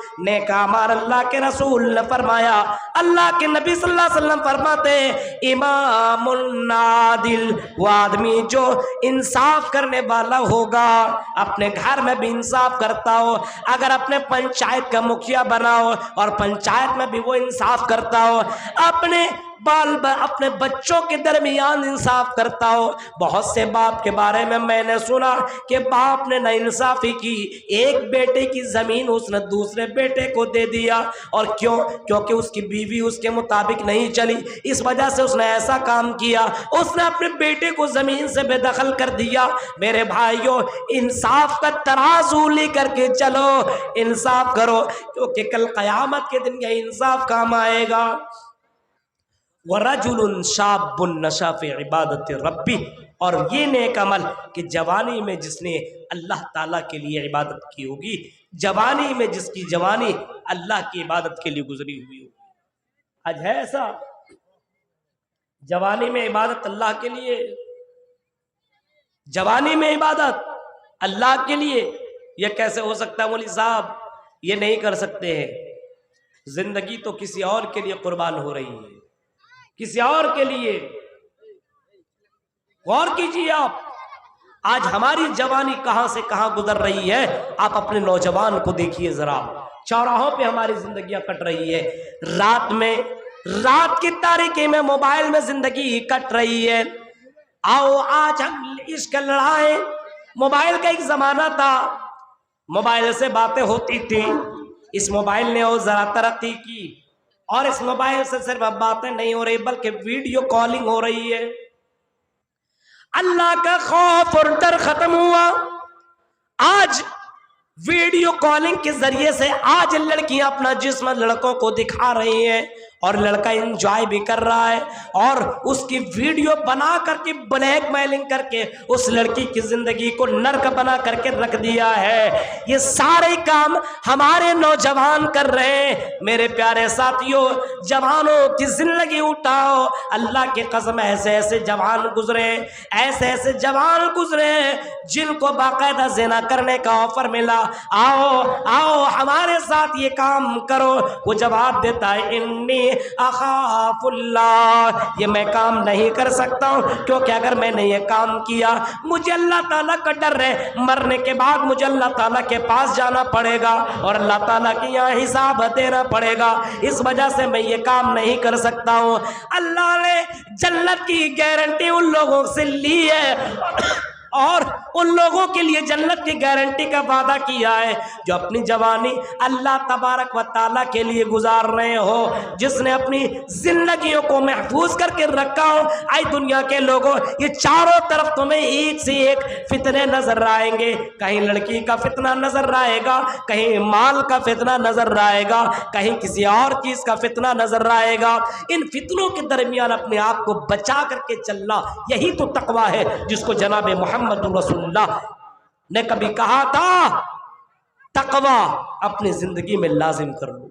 अल्लाह के रसूल ने फरमाया, अल्लाह के नबी सल्लल्लाहु अलैहि वसल्लम फरमाते इमामुन नादिल, वो आदमी जो इंसाफ करने वाला होगा, अपने घर में भी इंसाफ करता हो, अगर अपने पंचायत का मुखिया बना हो और पंचायत में भी वो इंसाफ करता हो, अपने बच्चों के दरमियान इंसाफ करता हो। बहुत से बाप के बारे में मैंने सुना कि बाप ने नाइंसाफी की, एक बेटे की जमीन उसने दूसरे बेटे को दे दिया, और क्यों? क्योंकि उसकी बीवी उसके मुताबिक नहीं चली, इस वजह से उसने ऐसा काम किया, उसने अपने बेटे को जमीन से बेदखल कर दिया। मेरे भाइयों, इंसाफ का तराजू लेकर के चलो, इंसाफ करो, क्योंकि कल कयामत के दिन यह इंसाफ काम आएगा। वरजुलुन शाबुन नशा फी इबादत रब्बी, और ये नेक अमल कि जवानी में जिसने अल्लाह ताला के लिए इबादत की होगी, जवानी में जिसकी जवानी अल्लाह की इबादत के लिए गुजरी हुई होगी। आज है ऐसा, जवानी में इबादत अल्लाह के लिए, जवानी में इबादत अल्लाह के लिए, यह कैसे हो सकता है मौलवी साहब? ये नहीं कर सकते हैं। जिंदगी तो किसी और के लिए कुर्बान हो रही है, किसी और के लिए। गौर कीजिए आप, आज हमारी जवानी कहां से कहां गुजर रही है। आप अपने नौजवान को देखिए जरा, चौराहों पे हमारी जिंदगियां कट रही है, रात की तारीकी में मोबाइल में जिंदगी कट रही है। आओ आज हम इश्क लड़ाएं। मोबाइल का एक जमाना था, मोबाइल से बातें होती थी, इस मोबाइल ने और जरा तरक्की की, और इस मोबाइल से सिर्फ अब बातें नहीं हो रही बल्कि वीडियो कॉलिंग हो रही है। अल्लाह का खौफ और डर खत्म हुआ। आज वीडियो कॉलिंग के जरिए से आज लड़कियां अपना जिस्म लड़कों को दिखा रही हैं, और लड़का एंजॉय भी कर रहा है और उसकी वीडियो बना करके ब्लैकमेलिंग करके उस लड़की की जिंदगी को नर्क बना करके रख दिया है। ये सारे काम हमारे नौजवान कर रहे हैं। मेरे प्यारे साथियों, जवानों की जिंदगी उठाओ। अल्लाह के कसम ऐसे ऐसे जवान गुजरे, ऐसे ऐसे जवान गुजरे जिनको बाकायदा ज़िना करने का ऑफर मिला, आओ आओ हमारे साथ ये काम करो। वो जवाब देता है इन्नी अखाफुल्लाह, ये मैं काम नहीं कर सकता हूँ, क्योंकि अगर मैंने ये काम किया मुझे अल्लाह ताला का डर है, मरने के बाद मुझे अल्लाह ताला के पास जाना पड़ेगा और अल्लाह ताला के यहाँ हिसाब देना पड़ेगा, इस वजह से मैं ये काम नहीं कर सकता हूँ। अल्लाह ने जन्नत की गारंटी उन लोगों से ली है और उन लोगों के लिए जन्नत की गारंटी का वादा किया है जो अपनी जवानी अल्लाह तबारक व तआला के लिए गुजार रहे हो, जिसने अपनी जिंदगियों को महफूज करके रखा हो। आई दुनिया के लोगों, ये चारों तरफ तुम्हें एक से एक फितने नजर आएंगे। कहीं लड़की का फितना नजर आएगा, कहीं माल का फितना नजर आएगा, कहीं किसी और चीज का फितना नजर आएगा। इन फितनों के दरमियान अपने आप को बचा करके चलना, यही तो तकवा है जिसको जनाब मोहम्मद रसूलुल्लाह ने कभी कहा था तकवा अपनी जिंदगी में लाजिम कर लो।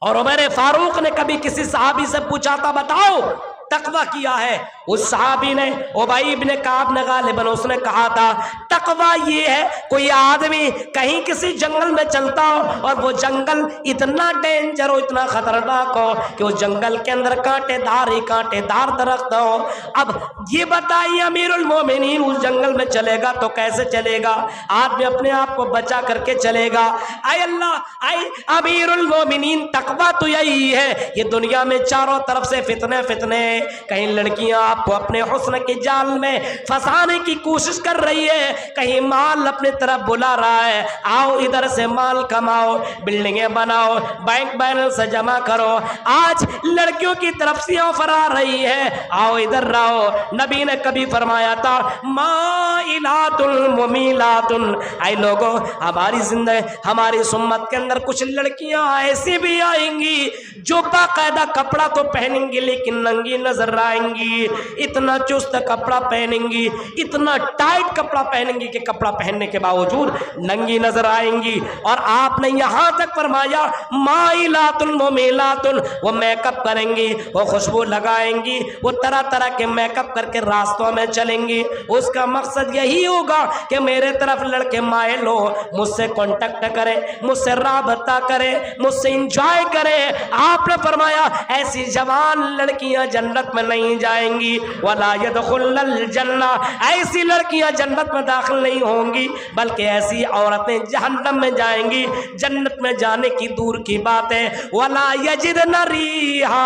और उमर फारूक ने कभी किसी सहाबी से पूछा था बताओ तकवा किया है, उस सहाबी ने उबई इब्न काब ने गालिबन उसने कहा था तकवा ये है कोई आदमी कहीं किसी जंगल में चलता हो और वो जंगल इतना डेंजर हो, इतना खतरनाक हो कि उस जंगल के अंदर कांटेदार ही कांटेदार दरख्त हो। अब ये बताइए अमीरुल मोमिनीन उस जंगल में चलेगा तो कैसे चलेगा? आदमी अपने आप को बचा करके चलेगा। आय अल्लाह, आय अमीरुल मोमिनीन, तकवा तो यही है। ये दुनिया में चारों तरफ से फितने फितने, कहीं लड़कियां आपको अपने हुस्न के जाल में फंसाने की कोशिश कर रही है, कहीं माल अपने तरफ बुला रहा है, आओ इधर से माल कमाओ, बिल्डिंगें बनाओ, बैंक बैलेंस जमा करो। आज लड़कियों की तरफ से ऑफर आ रही है, आओ इधर रहो। नबी ने कभी फरमाया था माइलातुल मुमीलातुन, आई लोगों हमारी जिंदगी हमारी सुन्नत के अंदर कुछ लड़कियां ऐसी भी आएंगी जो बाकायदा कपड़ा तो पहनेंगी लेकिन नंगी नजर आएंगी। इतना चुस्त कपड़ा पहनेंगी, इतना टाइट कपड़ा पहनेंगी कि कपड़ा पहनने के बावजूद नंगी नजर आएंगी। और आपने यहां तक फरमाया माइलातुन मुमीलातुन, वो मेकअप करेंगी, वो खुशबू लगाएंगी, वो तरह तरह के मेकअप करके रास्तों में चलेंगी। उसका मकसद यही होगा कि मेरे तरफ लड़के माइल हो, मुझसे कांटेक्ट करें, मुझसे राबता करें, मुझसे इंजॉय करें। आपने फरमाया ऐसी जवान लड़कियां जन्नत में नहीं जाएंगी, वला यदखुलुल जन्ना, ऐसी लड़कियां जन्नत में दाखिल नहीं होंगी, बल्कि ऐसी औरतें जहन्नम में जाएंगी। जन्नत में जाने की दूर की बात है, वला यजिदन रीहा,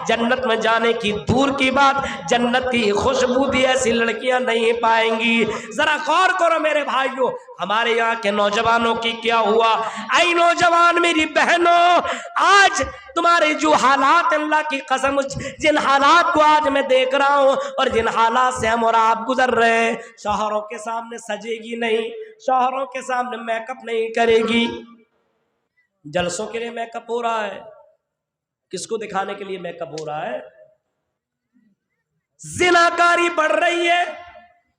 जन्नत में जाने की दूर की बात, जन्नत की खुशबू भी ऐसी लड़कियां नहीं पाएंगी। जरा गौर करो मेरे भाइयों, हमारे यहाँ के नौजवानों की क्या हुआ। आई नौजवान मेरी बहनों, आज तुम्हारे जो हालात, अल्लाह की कसम, जिन हालात को आज मैं देख रहा हूं और जिन हालात से हम और आप गुजर रहे हैं, शौहरों के सामने सजेगी नहीं, शौहरों के सामने मेकअप नहीं करेगी। जलसों के लिए मेकअप हो रहा है, किसको दिखाने के लिए मेकअप हो रहा है? जिनाकारी बढ़ रही है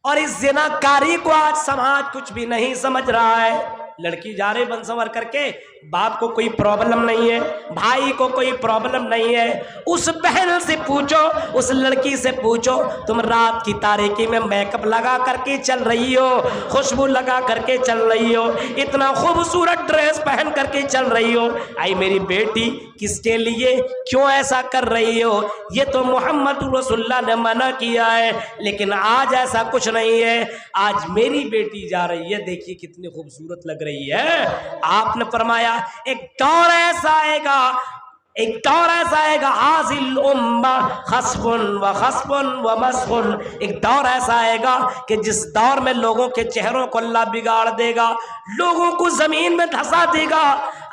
और इस जिनाकारी को आज समाज कुछ भी नहीं समझ रहा है। लड़की जा रही बन संवर करके, बाप को कोई प्रॉब्लम नहीं है, भाई को कोई प्रॉब्लम नहीं है। उस बहन से पूछो, उस लड़की से पूछो, तुम रात की तारीकी में मेकअप लगा करके चल रही हो, खुशबू लगा करके चल रही हो, इतना खूबसूरत ड्रेस पहन करके चल रही हो। आई मेरी बेटी, किसके लिए क्यों ऐसा कर रही हो? ये तो मोहम्मद रसूलुल्लाह ने मना किया है, लेकिन आज ऐसा कुछ नहीं है। आज मेरी बेटी जा रही है, देखिए कितनी खूबसूरत लग रही है। आपने फरमाया एक दौर ऐसा आएगा, एक दौर ऐसा आएगा, हाजिल उम्मा खस्फुन व खस्फुन व मस्फुन, एक दौर ऐसा आएगा कि जिस दौर में लोगों के चेहरों को अल्लाह बिगाड़ देगा, लोगों को जमीन में धंसा देगा,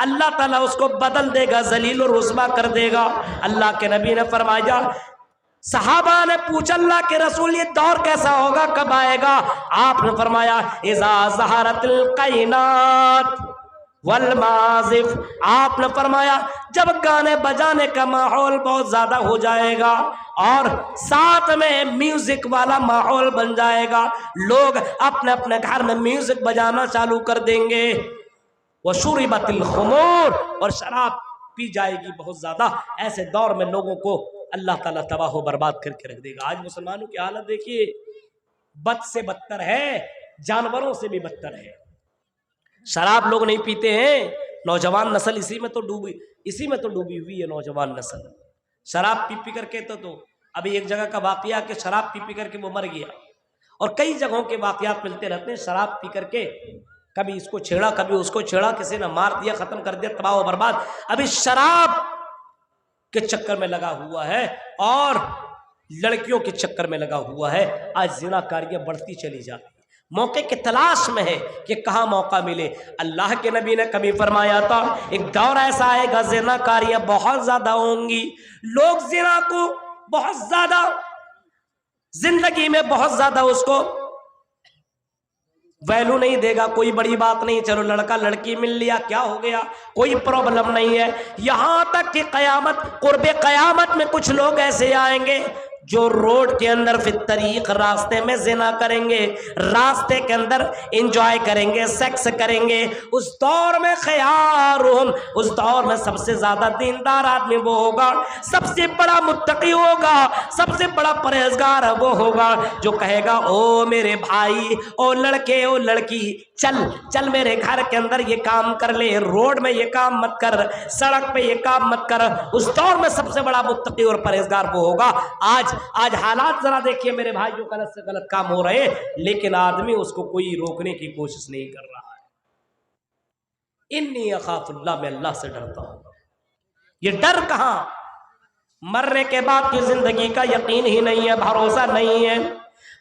अल्लाह ताला उसको बदल देगा, जलील और रुस्वा कर देगा। अल्लाह के नबी ने फरमाया, सहाबा ने पूछा अल्लाह के रसूल ये दौर कैसा होगा, कब आएगा? आपने फरमाया इज़ा ज़हरतिल कायनात, वल माजिफ, आपने फरमाया जब गाने बजाने का माहौल बहुत ज्यादा हो जाएगा और साथ में म्यूजिक वाला माहौल बन जाएगा, लोग अपने अपने घर में म्यूजिक बजाना चालू कर देंगे, वह शुरिबतिल खुमूर, और शराब पी जाएगी बहुत ज्यादा। ऐसे दौर में लोगों को अल्लाह ताला तबाह बर्बाद करके रख देगा। आज मुसलमानों की हालत देखिए, बद से बदतर है, जानवरों से भी बदतर है। शराब लोग नहीं पीते हैं, नौजवान नस्ल इसी में तो डूबी हुई है। नौजवान नस्ल शराब पी पी करके तो अभी एक जगह का वाकया कि शराब पी पी करके वो मर गया, और कई जगहों के वाकयात मिलते रहते हैं। शराब पी करके कभी इसको छेड़ा कभी उसको छेड़ा, किसी ने मार दिया, खत्म कर दिया, तबाह बर्बाद। अभी शराब के चक्कर में लगा हुआ है और लड़कियों के चक्कर में लगा हुआ है। आज जिनाकारियां बढ़ती चली जाती, मौके की तलाश में है कि कहाँ मौका मिले। अल्लाह के नबी ने कभी फरमाया था एक दौर ऐसा आएगा जिनाकारियां बहुत ज्यादा होंगी, लोग जिना को बहुत ज्यादा जिंदगी में बहुत ज्यादा उसको वैल्यू नहीं देगा। कोई बड़ी बात नहीं, चलो लड़का लड़की मिल लिया, क्या हो गया, कोई प्रॉब्लम नहीं है। यहां तक कि कयामत, कुर्बे कयामत में कुछ लोग ऐसे आएंगे जो रोड के अंदर फिर तरीक रास्ते में जिना करेंगे, रास्ते के अंदर एंजॉय करेंगे, सेक्स करेंगे। उस दौर में खयारुहुम, उस दौर में सबसे ज्यादा दीनदार आदमी वो होगा, सबसे बड़ा मुत्तकी होगा, सबसे बड़ा परहेजगार वो होगा जो कहेगा ओ मेरे भाई, ओ लड़के, ओ लड़की, चल चल मेरे घर के अंदर ये काम कर ले, रोड में ये काम मत कर, सड़क पे ये काम मत कर। उस दौर में सबसे बड़ा मुत्तकी और परहेजगार वो होगा। आज हालात जरा देखिए मेरे भाई, जो गलत से गलत काम हो रहे हैं, लेकिन आदमी उसको कोई रोकने की कोशिश नहीं कर रहा है। इन्नी अखाफुल्लाह, मैं अल्लाह से डरता हूं। ये डर कहां, मरने के बाद की जिंदगी का यकीन ही नहीं है, भरोसा नहीं है।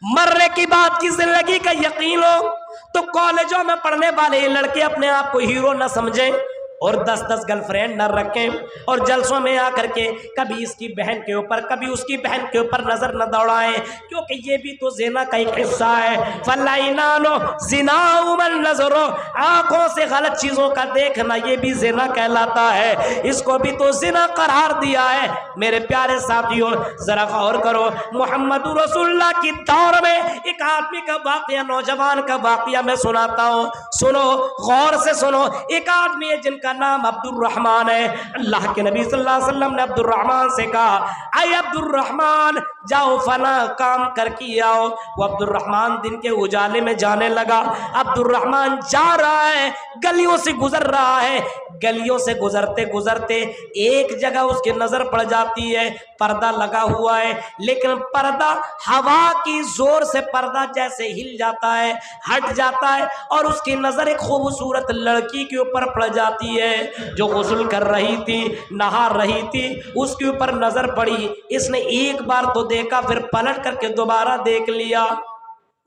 मरने की बात की जिंदगी का यकीन हो तो कॉलेजों में पढ़ने वाले लड़के अपने आप को हीरो न समझें और 10-10 गर्लफ्रेंड न रखें और जलसों में आकर के कभी इसकी बहन के ऊपर कभी उसकी बहन के ऊपर नजर न दौड़ाएं, क्योंकि ये भी तो ज़िना का एक हिस्सा है। फलाइनानो ज़िनाउमन नज़रो, आंखों से गलत चीज़ों का देखना ये भी ज़िना कहलाता है, इसको भी तो ज़िना करार दिया है। मेरे प्यारे साथियों जरा गौर करो, मोहम्मद रसूलुल्लाह की दौर में एक आदमी का वाकया, नौजवान का वाकया मैं सुनाता हूँ, सुनो गौर से सुनो। एक आदमी है जिनका नाम अब्दुर्रहमान है। अल्लाह के नबी सल्लल्लाहु अलैहि वसल्लम ने अब्दुर्रहमान से कहा, आए अब्दुर्रहमान जाओ फला काम करके आओ। वो अब्दुर्रहमान दिन के उजाले में जाने लगा। अब्दुर्रहमान जा रहा है, गलियों से गुजर रहा है, गलियों से गुजरते गुजरते एक जगह उसकी नजर पड़ जाती है, पर्दा लगा हुआ है, लेकिन पर्दा हवा की जोर से पर्दा जैसे हिल जाता है, हट जाता है और उसकी नजर एक खूबसूरत लड़की के ऊपर पड़ जाती है जो गुस्ल कर रही थी, नहा रही थी, उसके ऊपर नजर पड़ी। इसने एक बार तो देखा, फिर पलट करके दोबारा देख लिया।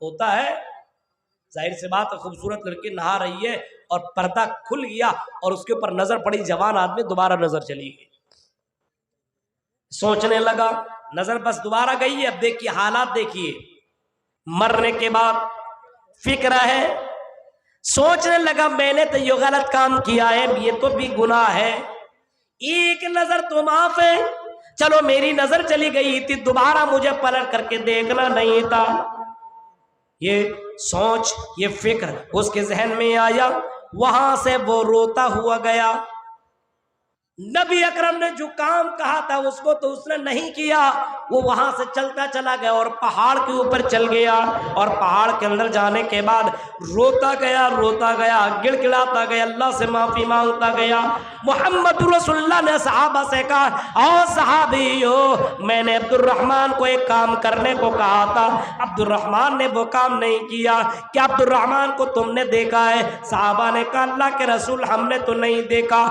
होता है, जाहिर सी बात, खूबसूरत लड़की नहा रही है और पर्दा खुल गया और उसके ऊपर नजर पड़ी, जवान आदमी, दोबारा नजर चली गई। सोचने लगा, नजर बस दोबारा गई है। अब देखिए हालात, देखिए मरने के बाद फिक्र है, सोचने लगा मैंने तो ये गलत काम किया है, ये तो भी गुनाह है, एक नजर तो माफ है, चलो मेरी नजर चली गई थी, दोबारा मुझे पलट करके देखना नहीं था। ये सोच, ये फिक्र उसके जहन में आया। वहां से वो रोता हुआ गया। नबी अकरम ने जो काम कहा था उसको तो उसने नहीं किया, वो वहां से चलता चला गया और पहाड़ के ऊपर चल गया और पहाड़ के अंदर जाने के बाद रोता गया, गिड़गिड़ाता गया, अल्लाह से माफी मांगता गया। मोहम्मद रसूलुल्लाह ने सहाबा से कहा, ओ सहाबियो, मैंने अब्दुर्रहमान को एक काम करने को कहा था, अब्दुर्रहमान ने वो काम नहीं किया, क्या अब्दुर्रहमान को तुमने देखा है? सहाबा ने कहा, अल्लाह के रसूल हमने तो नहीं देखा।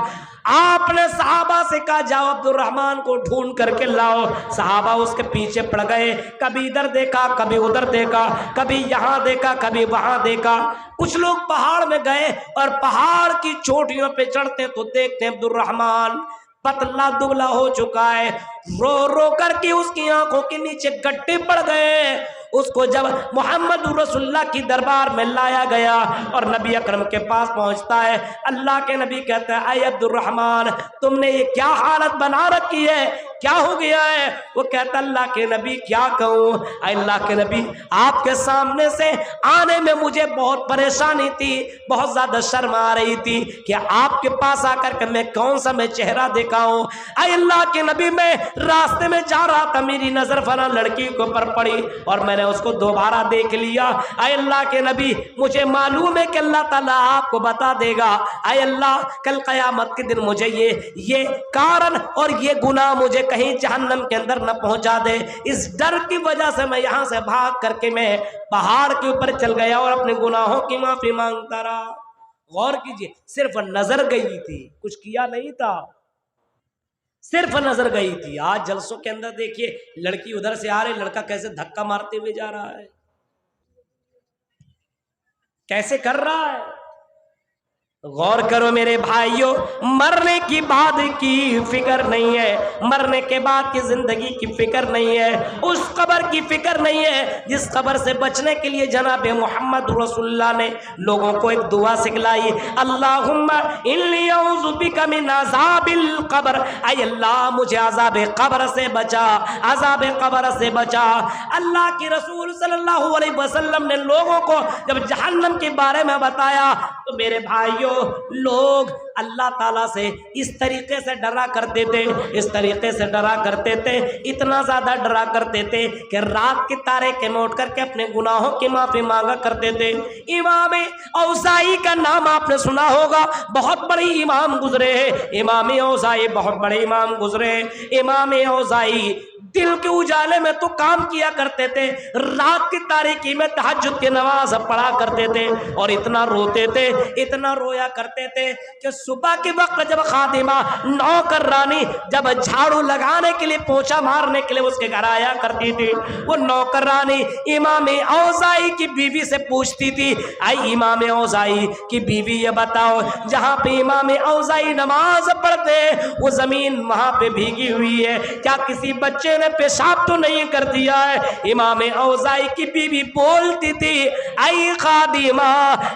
आपने सहाबा से कहा, जाओ अब्दुर्रहमान को ढूंढ करके लाओ। सहाबा उसके पीछे पड़ गए, कभी इधर देखा, कभी उधर देखा, कभी यहाँ देखा, कभी वहां देखा। कुछ लोग पहाड़ में गए और पहाड़ की चोटियों पे चढ़ते तो देखते अब्दुर्रहमान पतला दुबला हो चुका है, रो रो करके उसकी आंखों के नीचे गड्ढे पड़ गए, उसको जब मोहम्मद रसूलुल्लाह की दरबार में लाया गया और नबी अकरम के पास पहुंचता है, अल्लाह के नबी कहते हैं, अय अब्दुर्रहमान, तुमने ये क्या हालत बना रखी है, क्या हो गया है? वो कहता, अल्लाह के नबी क्या कहूँ, अल्लाह के नबी आपके सामने से आने में मुझे बहुत परेशानी थी, बहुत ज्यादा शर्म आ रही थी कि आपके पास आकर के मैं कौन सा मैं चेहरा दिखाऊं। अल्लाह के नबी, मैं रास्ते में जा रहा था, मेरी नजर फला लड़की के ऊपर पड़ी और मैंने उसको दोबारा देख लिया। अल्लाह के नबी, मुझे मालूम है कि अल्लाह ताला आपको बता देगा। अल्लाह, कल कयामत के दिन मुझे ये कारण और ये गुनाह मुझे कहीं जहन्नम के अंदर न पहुंचा दे, इस डर की वजह से मैं यहां से भाग करके मैं पहाड़ के ऊपर चल गया और अपने गुनाहों की माफी मांगता रहा। गौर कीजिए, सिर्फ नजर गई थी, कुछ किया नहीं था, सिर्फ नजर गई थी। आज जलसों के अंदर देखिए, लड़की उधर से आ रही, लड़का कैसे धक्का मारते हुए जा रहा है, कैसे कर रहा है। गौर करो मेरे भाइयों, मरने की बाद की फिक्र नहीं है, मरने के बाद की जिंदगी की फिक्र नहीं है, उस कब्र की फिक्र नहीं है जिस कब्र से बचने के लिए जनाब मोहम्मद रसूलुल्लाह ने लोगों को एक दुआ सिखलाई, अल्लाहुम्मा इन्नी औज़ु बिका मिन अज़ाबिल कब्र, ऐ अल्लाह मुझे अज़ाब कब्र से बचा, अज़ाब कब्र से बचा। अल्लाह के रसूल सल्लल्लाहु अलैहि वसल्लम ने लोगों को जब जहन्नम के बारे में बताया तो मेरे भाइयों, लोग अल्लाह ताला से इस तरीके से डरा करते थे, इस तरीके से डरा करते थे, इतना ज्यादा डरा करते थे कि रात के तारे के में उठ करके अपने गुनाहों की माफी मांगा करते थे। इमाम औज़ाई का नाम आपने सुना होगा, बहुत बड़े इमाम गुजरे हैं, इमाम औज़ाई बहुत बड़े इमाम गुजरे। इमाम औज़ाई दिल के उजाले में तो काम किया करते थे, रात की तारीकी में तहज्जुद की नमाज पढ़ा करते थे और इतना रोते थे, इतना रोया करते थे कि सुबह के वक्त जब खादिमा नौकर रानी जब झाड़ू लगाने के लिए, पोछा मारने के लिए उसके घर आया करती थी, वो नौकर रानी इमाम औज़ाई की बीवी से पूछती थी, आई इमाम औज़ाई की बीवी ये बताओ, जहाँ पे इमाम औज़ाई नमाज पढ़ते वो जमीन वहां पे भीगी हुई है, क्या किसी बच्चे ने पेशाब तो नहीं कर दिया है? इमाम औज़ाई की बीवी बोलती थी, आई खादिमा,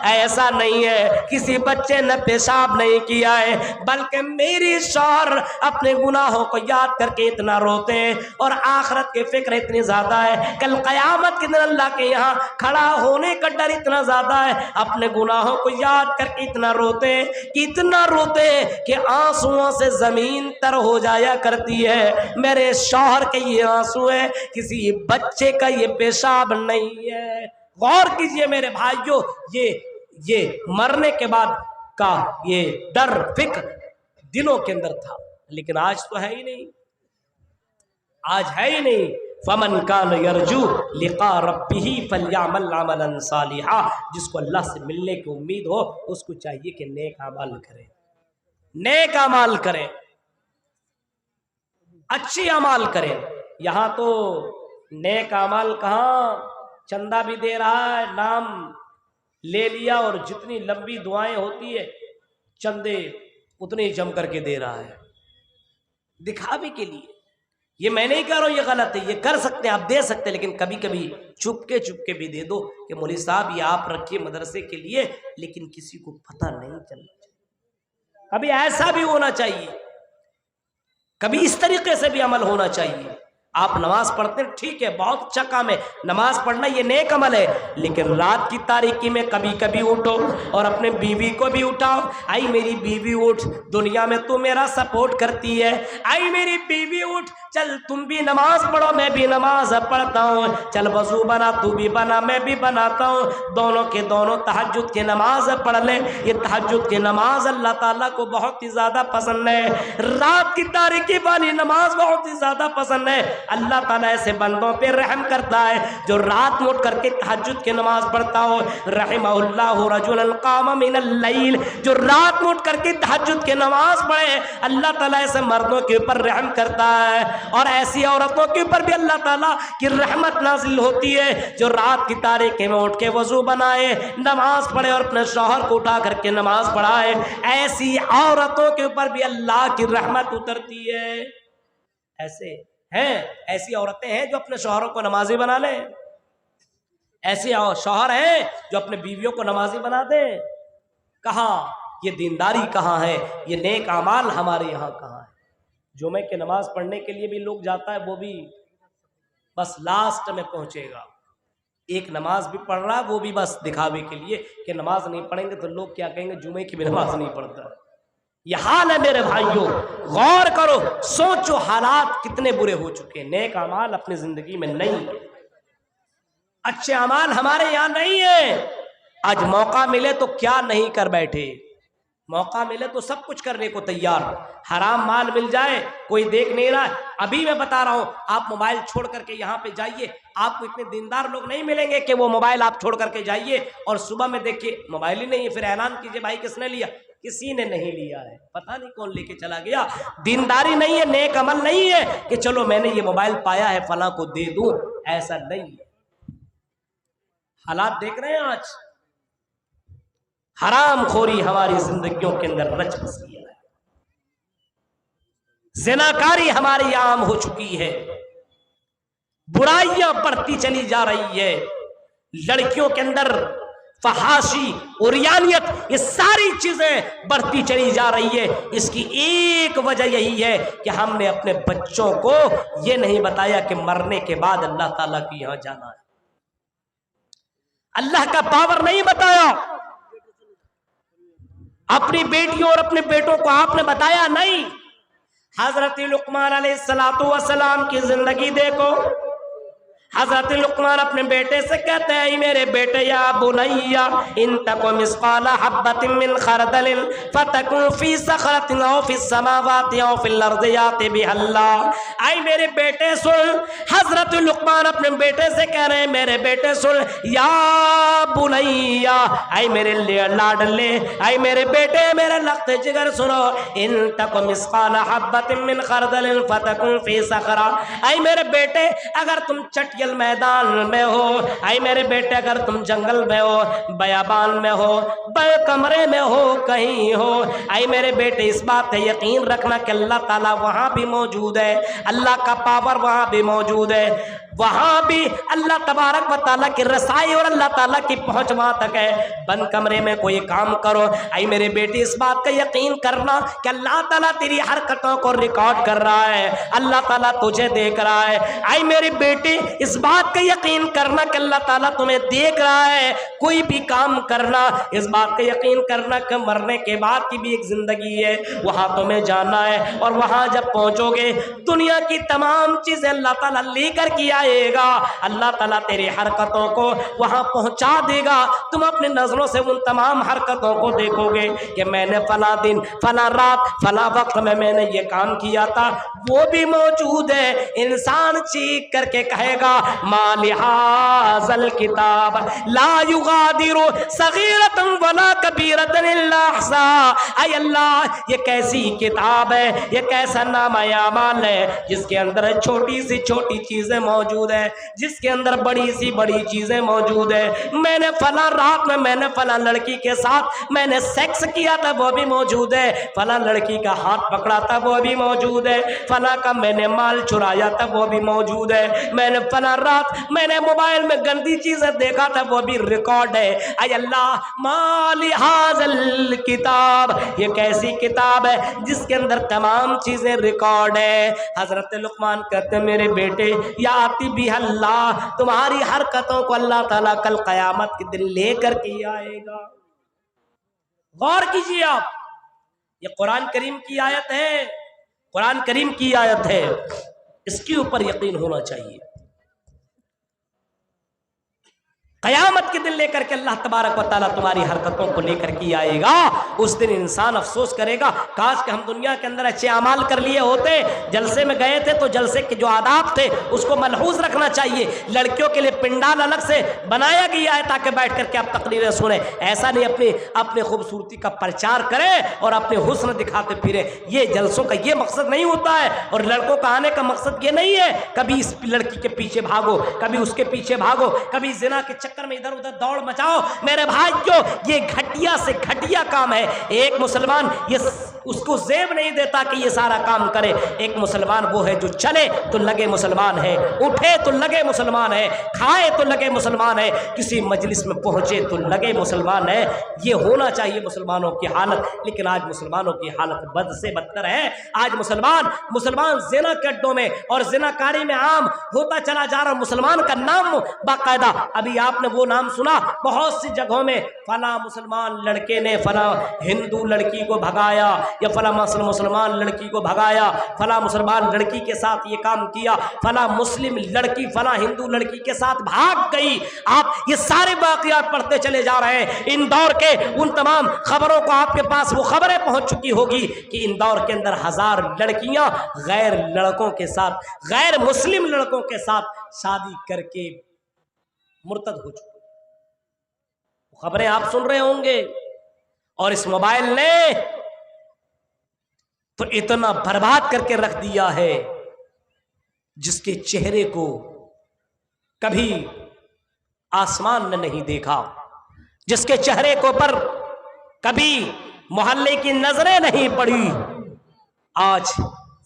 ऐसा नहीं है, किसी बच्चे ने पेशाब नहीं किया है, बल्कि मेरी शौहर अपने गुनाहों को याद करके इतना रोते हैं और आखिरत की फिक्र इतनी ज्यादा है, कल कयामत के दिन अल्लाह के यहाँ खड़ा होने का डर इतना ज्यादा है, अपने गुनाहों को याद करके इतना रोते हैं, इतना रोते हैं कि आंसुओं से जमीन तर हो जाया करती है। मेरे शौहर के ये आंसू है, किसी बच्चे का ये पेशाब नहीं है। गौर कीजिए मेरे भाइयों, ये मरने के बाद का ये डर फिक्र दिलों के अंदर था, लेकिन आज तो है ही नहीं, आज है ही नहीं। फमन कान यरजू लिका रब्बिही फलयामल अमलन सालिहा, जिसको अल्लाह से मिलने की उम्मीद हो उसको चाहिए कि नेक अमल करे, नेक अमल करे, अच्छी अमल करें। यहाँ तो नेक अमल कहाँ, चंदा भी दे रहा है, नाम ले लिया और जितनी लंबी दुआएं होती है चंदे उतने जम करके दे रहा है दिखावे के लिए। ये मैं नहीं कह रहा हूं ये गलत है, ये कर सकते हैं, आप दे सकते हैं, लेकिन कभी कभी चुपके भी दे दो कि मौलवी साहब ये आप रखिए मदरसे के लिए, लेकिन किसी को पता नहीं चलना चाहिए। कभी ऐसा भी होना चाहिए, कभी इस तरीके से भी अमल होना चाहिए। आप नमाज पढ़ते हैं, ठीक है, बहुत अच्छा काम है, नमाज पढ़ना ये नेक अमल है, लेकिन रात की तारीकी में कभी कभी उठो और अपने बीवी को भी उठाओ। आई मेरी बीवी उठ, दुनिया में तू मेरा सपोर्ट करती है, आई मेरी बीवी उठ, चल तुम भी नमाज पढ़ो, मैं भी नमाज पढ़ता हूँ, चल वजू बना, तू भी बना, मैं भी बनाता हूँ, दोनों के दोनों तहज्जुद की नमाज पढ़ ले। ये तहज्जुद की नमाज अल्लाह ताला को बहुत ही ज्यादा पसंद है, रात की तारीकी वाली नमाज बहुत ही ज्यादा पसंद है। अल्लाह ताला ऐसे बंदों पे रहम करता है जो रात में उठ करके तहज्जुद की नमाज पढ़ता हो। रहमहुल्लाहु रजुलन कामा मिनल लैल, जो रात में उठ करके तहज्जुद की नमाज पढ़े, अल्लाह ताला ऐसे मर्दों के ऊपर रहम करता है। और ऐसी औरतों के ऊपर भी अल्लाह ताला की रहमत नाजिल होती है जो रात की तारीकी में उठ के वजू बनाए, नमाज पढ़े और अपने शौहर को उठा करके नमाज पढ़ाए। ऐसी औरतों के ऊपर भी अल्लाह की रहमत उतरती है। ऐसे हैं, ऐसी औरतें हैं जो अपने शौहरों को नमाजी बना ले, ऐसे शौहर हैं जो अपने बीवियों को नमाजी बना दे। कहाँ ये दीनदारी, कहाँ है ये नेक अमाल, हमारे यहाँ कहाँ है? जुमे की नमाज पढ़ने के लिए भी लोग जाता है, वो भी बस लास्ट में पहुंचेगा। एक नमाज भी पढ़ रहा है, वो भी बस दिखावे के लिए कि नमाज नहीं पढ़ेंगे तो लोग क्या कहेंगे, जुमे की भी नमाज नहीं पढ़ता। यह हाल है मेरे भाइयों, गौर करो, सोचो हालात कितने बुरे हो चुके हैं। नेक अमाल अपनी जिंदगी में नहीं है, अच्छे अमाल हमारे यहाँ नहीं है। आज मौका मिले तो क्या नहीं कर बैठे, मौका मिले तो सब कुछ करने को तैयार। हराम माल मिल जाए कोई देख नहीं रहा। अभी मैं बता रहा हूं, आप मोबाइल छोड़ करके यहाँ पे जाइए, आपको इतने दीनदार लोग नहीं मिलेंगे कि वो मोबाइल आप छोड़ करके जाइए और सुबह में देखिए मोबाइल ही नहीं है, फिर ऐलान कीजिए भाई किसने लिया। किसी ने नहीं लिया है, पता नहीं कौन लेके चला गया। दीनदारी नहीं है, नेक अमल नहीं है कि चलो मैंने ये मोबाइल पाया है फला को दे दूं, ऐसा नहीं है। हालात देख रहे हैं आज, हराम खोरी हमारी जिंदगियों के अंदर रच बसी है, ज़िनाकारी हमारी आम हो चुकी है, बुराइयां बढ़ती चली जा रही है, लड़कियों के अंदर फहाशी, उरियानियत, ये सारी चीजें बढ़ती चली जा रही है। इसकी एक वजह यही है कि हमने अपने बच्चों को ये नहीं बताया कि मरने के बाद अल्लाह ताला के यहां जाना है। अल्लाह का पावर नहीं बताया। अपनी बेटियों और अपने बेटों को आपने बताया नहीं। हजरत लुकमान अलैहिस्सलातु वस्सलाम की जिंदगी देखो। हजरत लुकमान अपने बेटे से कहते हैं, मेरे बेटे, या बुनैया इन तक मिस्काल हब्बतिन मिन खरदलिन फतकुन फी सखरतिन औ फी समावाति औ फिल अर्दि याति बिहल्लाह। आई मेरे बेटे सुन। हजरत लुकमान अपने बेटे से कह रहे हैं, मेरे बेटे सुन, या बुनैया, आई मेरे लाडले, आई मेरे बेटे, मेरे लख्ते जिगर सुनो, इन तक मिस्काल हब्बतिन मिन खरदलिन फतकुन फी सखरा। आई मेरे बेटे, अगर तुम चटिया मैदान में हो, आई मेरे बेटे, अगर तुम जंगल में हो, बयाबान में हो, कमरे में हो, कहीं हो, आई मेरे बेटे, इस बात पे यकीन रखना कि अल्लाह ताला वहां भी मौजूद है, अल्लाह का पावर वहां भी मौजूद है, वहां भी अल्लाह तबारक व तआला की रसाई और अल्लाह ताला की पहुंच वहां तक है। बंद कमरे में कोई काम करो, आई मेरे बेटे, इस बात का यकीन करना कि अल्लाह ताला तेरी हरकतों को रिकॉर्ड कर रहा है, अल्लाह ताला तुझे देख रहा है। आई मेरे बेटे, इस बात का यकीन करना कि अल्लाह ताला तुम्हें देख रहा है। कोई भी काम करना, इस बात का यकीन करना कि मरने के बाद की भी एक जिंदगी है, वहां तुम्हें जाना है और वहां जब पहुंचोगे दुनिया की तमाम चीजें अल्लाह ताला लेकर के आएगा। अल्लाह ताला तेरी हरकतों को वहां पहुंचा देगा। तुम अपने नजरों से उन तमाम हरकतों को देखोगे कि मैंने फला दिन, फला रात, फला वक्त में मैंने ये काम किया था, वो भी मौजूद है। इंसान चीख करके कहेगा, मालिहाज़ल किताब ला युगादिरु सगीरतन वला कबीरतन इल्ला अहसा। ऐ अल्लाह, ये कैसी किताब है, ये कैसा नाम-ए-आमाल है जिसके अंदर छोटी सी छोटी चीजें मौजूद है, जिसके अंदर बड़ी सी बड़ी चीजें मौजूद है। मैंने फला रात में मैंने फला लड़की के साथ मैंने सेक्स किया था, वो भी मौजूद है। फला लड़की का हाथ पकड़ा था, वो भी मौजूद है। फला का मैंने माल चुराया था, वो भी मौजूद है। मैंने फला रात मैंने मोबाइल में गंदी चीजें देखा था, वो भी रिकॉर्ड है। ऐ अल्लाह, मालिहाज़ल किताब, ये कैसी किताब है जिसके अंदर तमाम चीजें रिकॉर्ड है। हजरत लुकमान कहते हैं, मेरे बेटे, याति भी अल्लाह, तुम्हारी हरकतों को अल्लाह ताला कल कयामत के दिन लेकर के आएगा। गौर कीजिए आप, ये कुरान करीम की आयत है, कुरान करीम की आयत है, इसके ऊपर यकीन होना चाहिए। कयामत के दिन लेकर के अल्लाह तबारक व तआला तुम्हारी हरकतों को लेकर के आएगा। उस दिन इंसान अफसोस करेगा, काश कि हम दुनिया के अंदर अच्छे अमाल कर लिए होते। जलसे में गए थे तो जलसे के जो आदाब थे उसको मलहूज रखना चाहिए। लड़कियों के लिए पिंडाल अलग से बनाया गया है ताकि बैठ करके आप तकरीरें सुने। ऐसा नहीं अपनी खूबसूरती का प्रचार करें और अपने हुस्न दिखाते फिरे। ये जलसों का ये मकसद नहीं होता है और लड़कों का आने का मकसद ये नहीं है कभी इस लड़की के पीछे भागो, कभी उसके पीछे भागो, कभी जिना के चक्कर में इधर उधर दौड़ मचाओ। मेरे भाइयों, ये घटिया से घटिया काम है। एक मुसलमान ये उसको जेब नहीं देता कि ये सारा काम करे। एक मुसलमान वो है जो चले तो लगे मुसलमान है, उठे तो लगे मुसलमान है, खाए तो लगे मुसलमान है, किसी मजलिस में पहुंचे तो लगे मुसलमान है। ये होना चाहिए मुसलमानों की हालत। लेकिन आज मुसलमानों की हालत बद से बदतर है। आज मुसलमान ज़िना के अड्डों में और ज़िनाकारी में आम होता चला जा रहा। मुसलमान का नाम बाकायदा, अभी आपने वो नाम सुना बहुत सी जगहों में, फला मुसलमान लड़के ने फला हिंदू लड़की को भगाया, या फला मुसलमान लड़की को भगाया, फला मुसलमान लड़की के साथ ये काम किया, फला मुस्लिम लड़की फला हिंदू लड़की के साथ भाग गई। आप ये सारे वाक़यात पढ़ते चले जा रहे हैं। इंदौर के उन तमाम खबरों को आपके पास वो खबरें पहुंच चुकी होगी कि इंदौर के अंदर 1000 लड़कियां गैर लड़कों के साथ, गैर मुस्लिम लड़कों के साथ शादी करके मुर्तद हो चुकी। खबरें आप सुन रहे होंगे। और इस मोबाइल ने तो इतना बर्बाद करके रख दिया है जिसके चेहरे को कभी आसमान ने नहीं देखा, जिसके चेहरे को पर कभी मोहल्ले की नजरें नहीं पड़ी। आज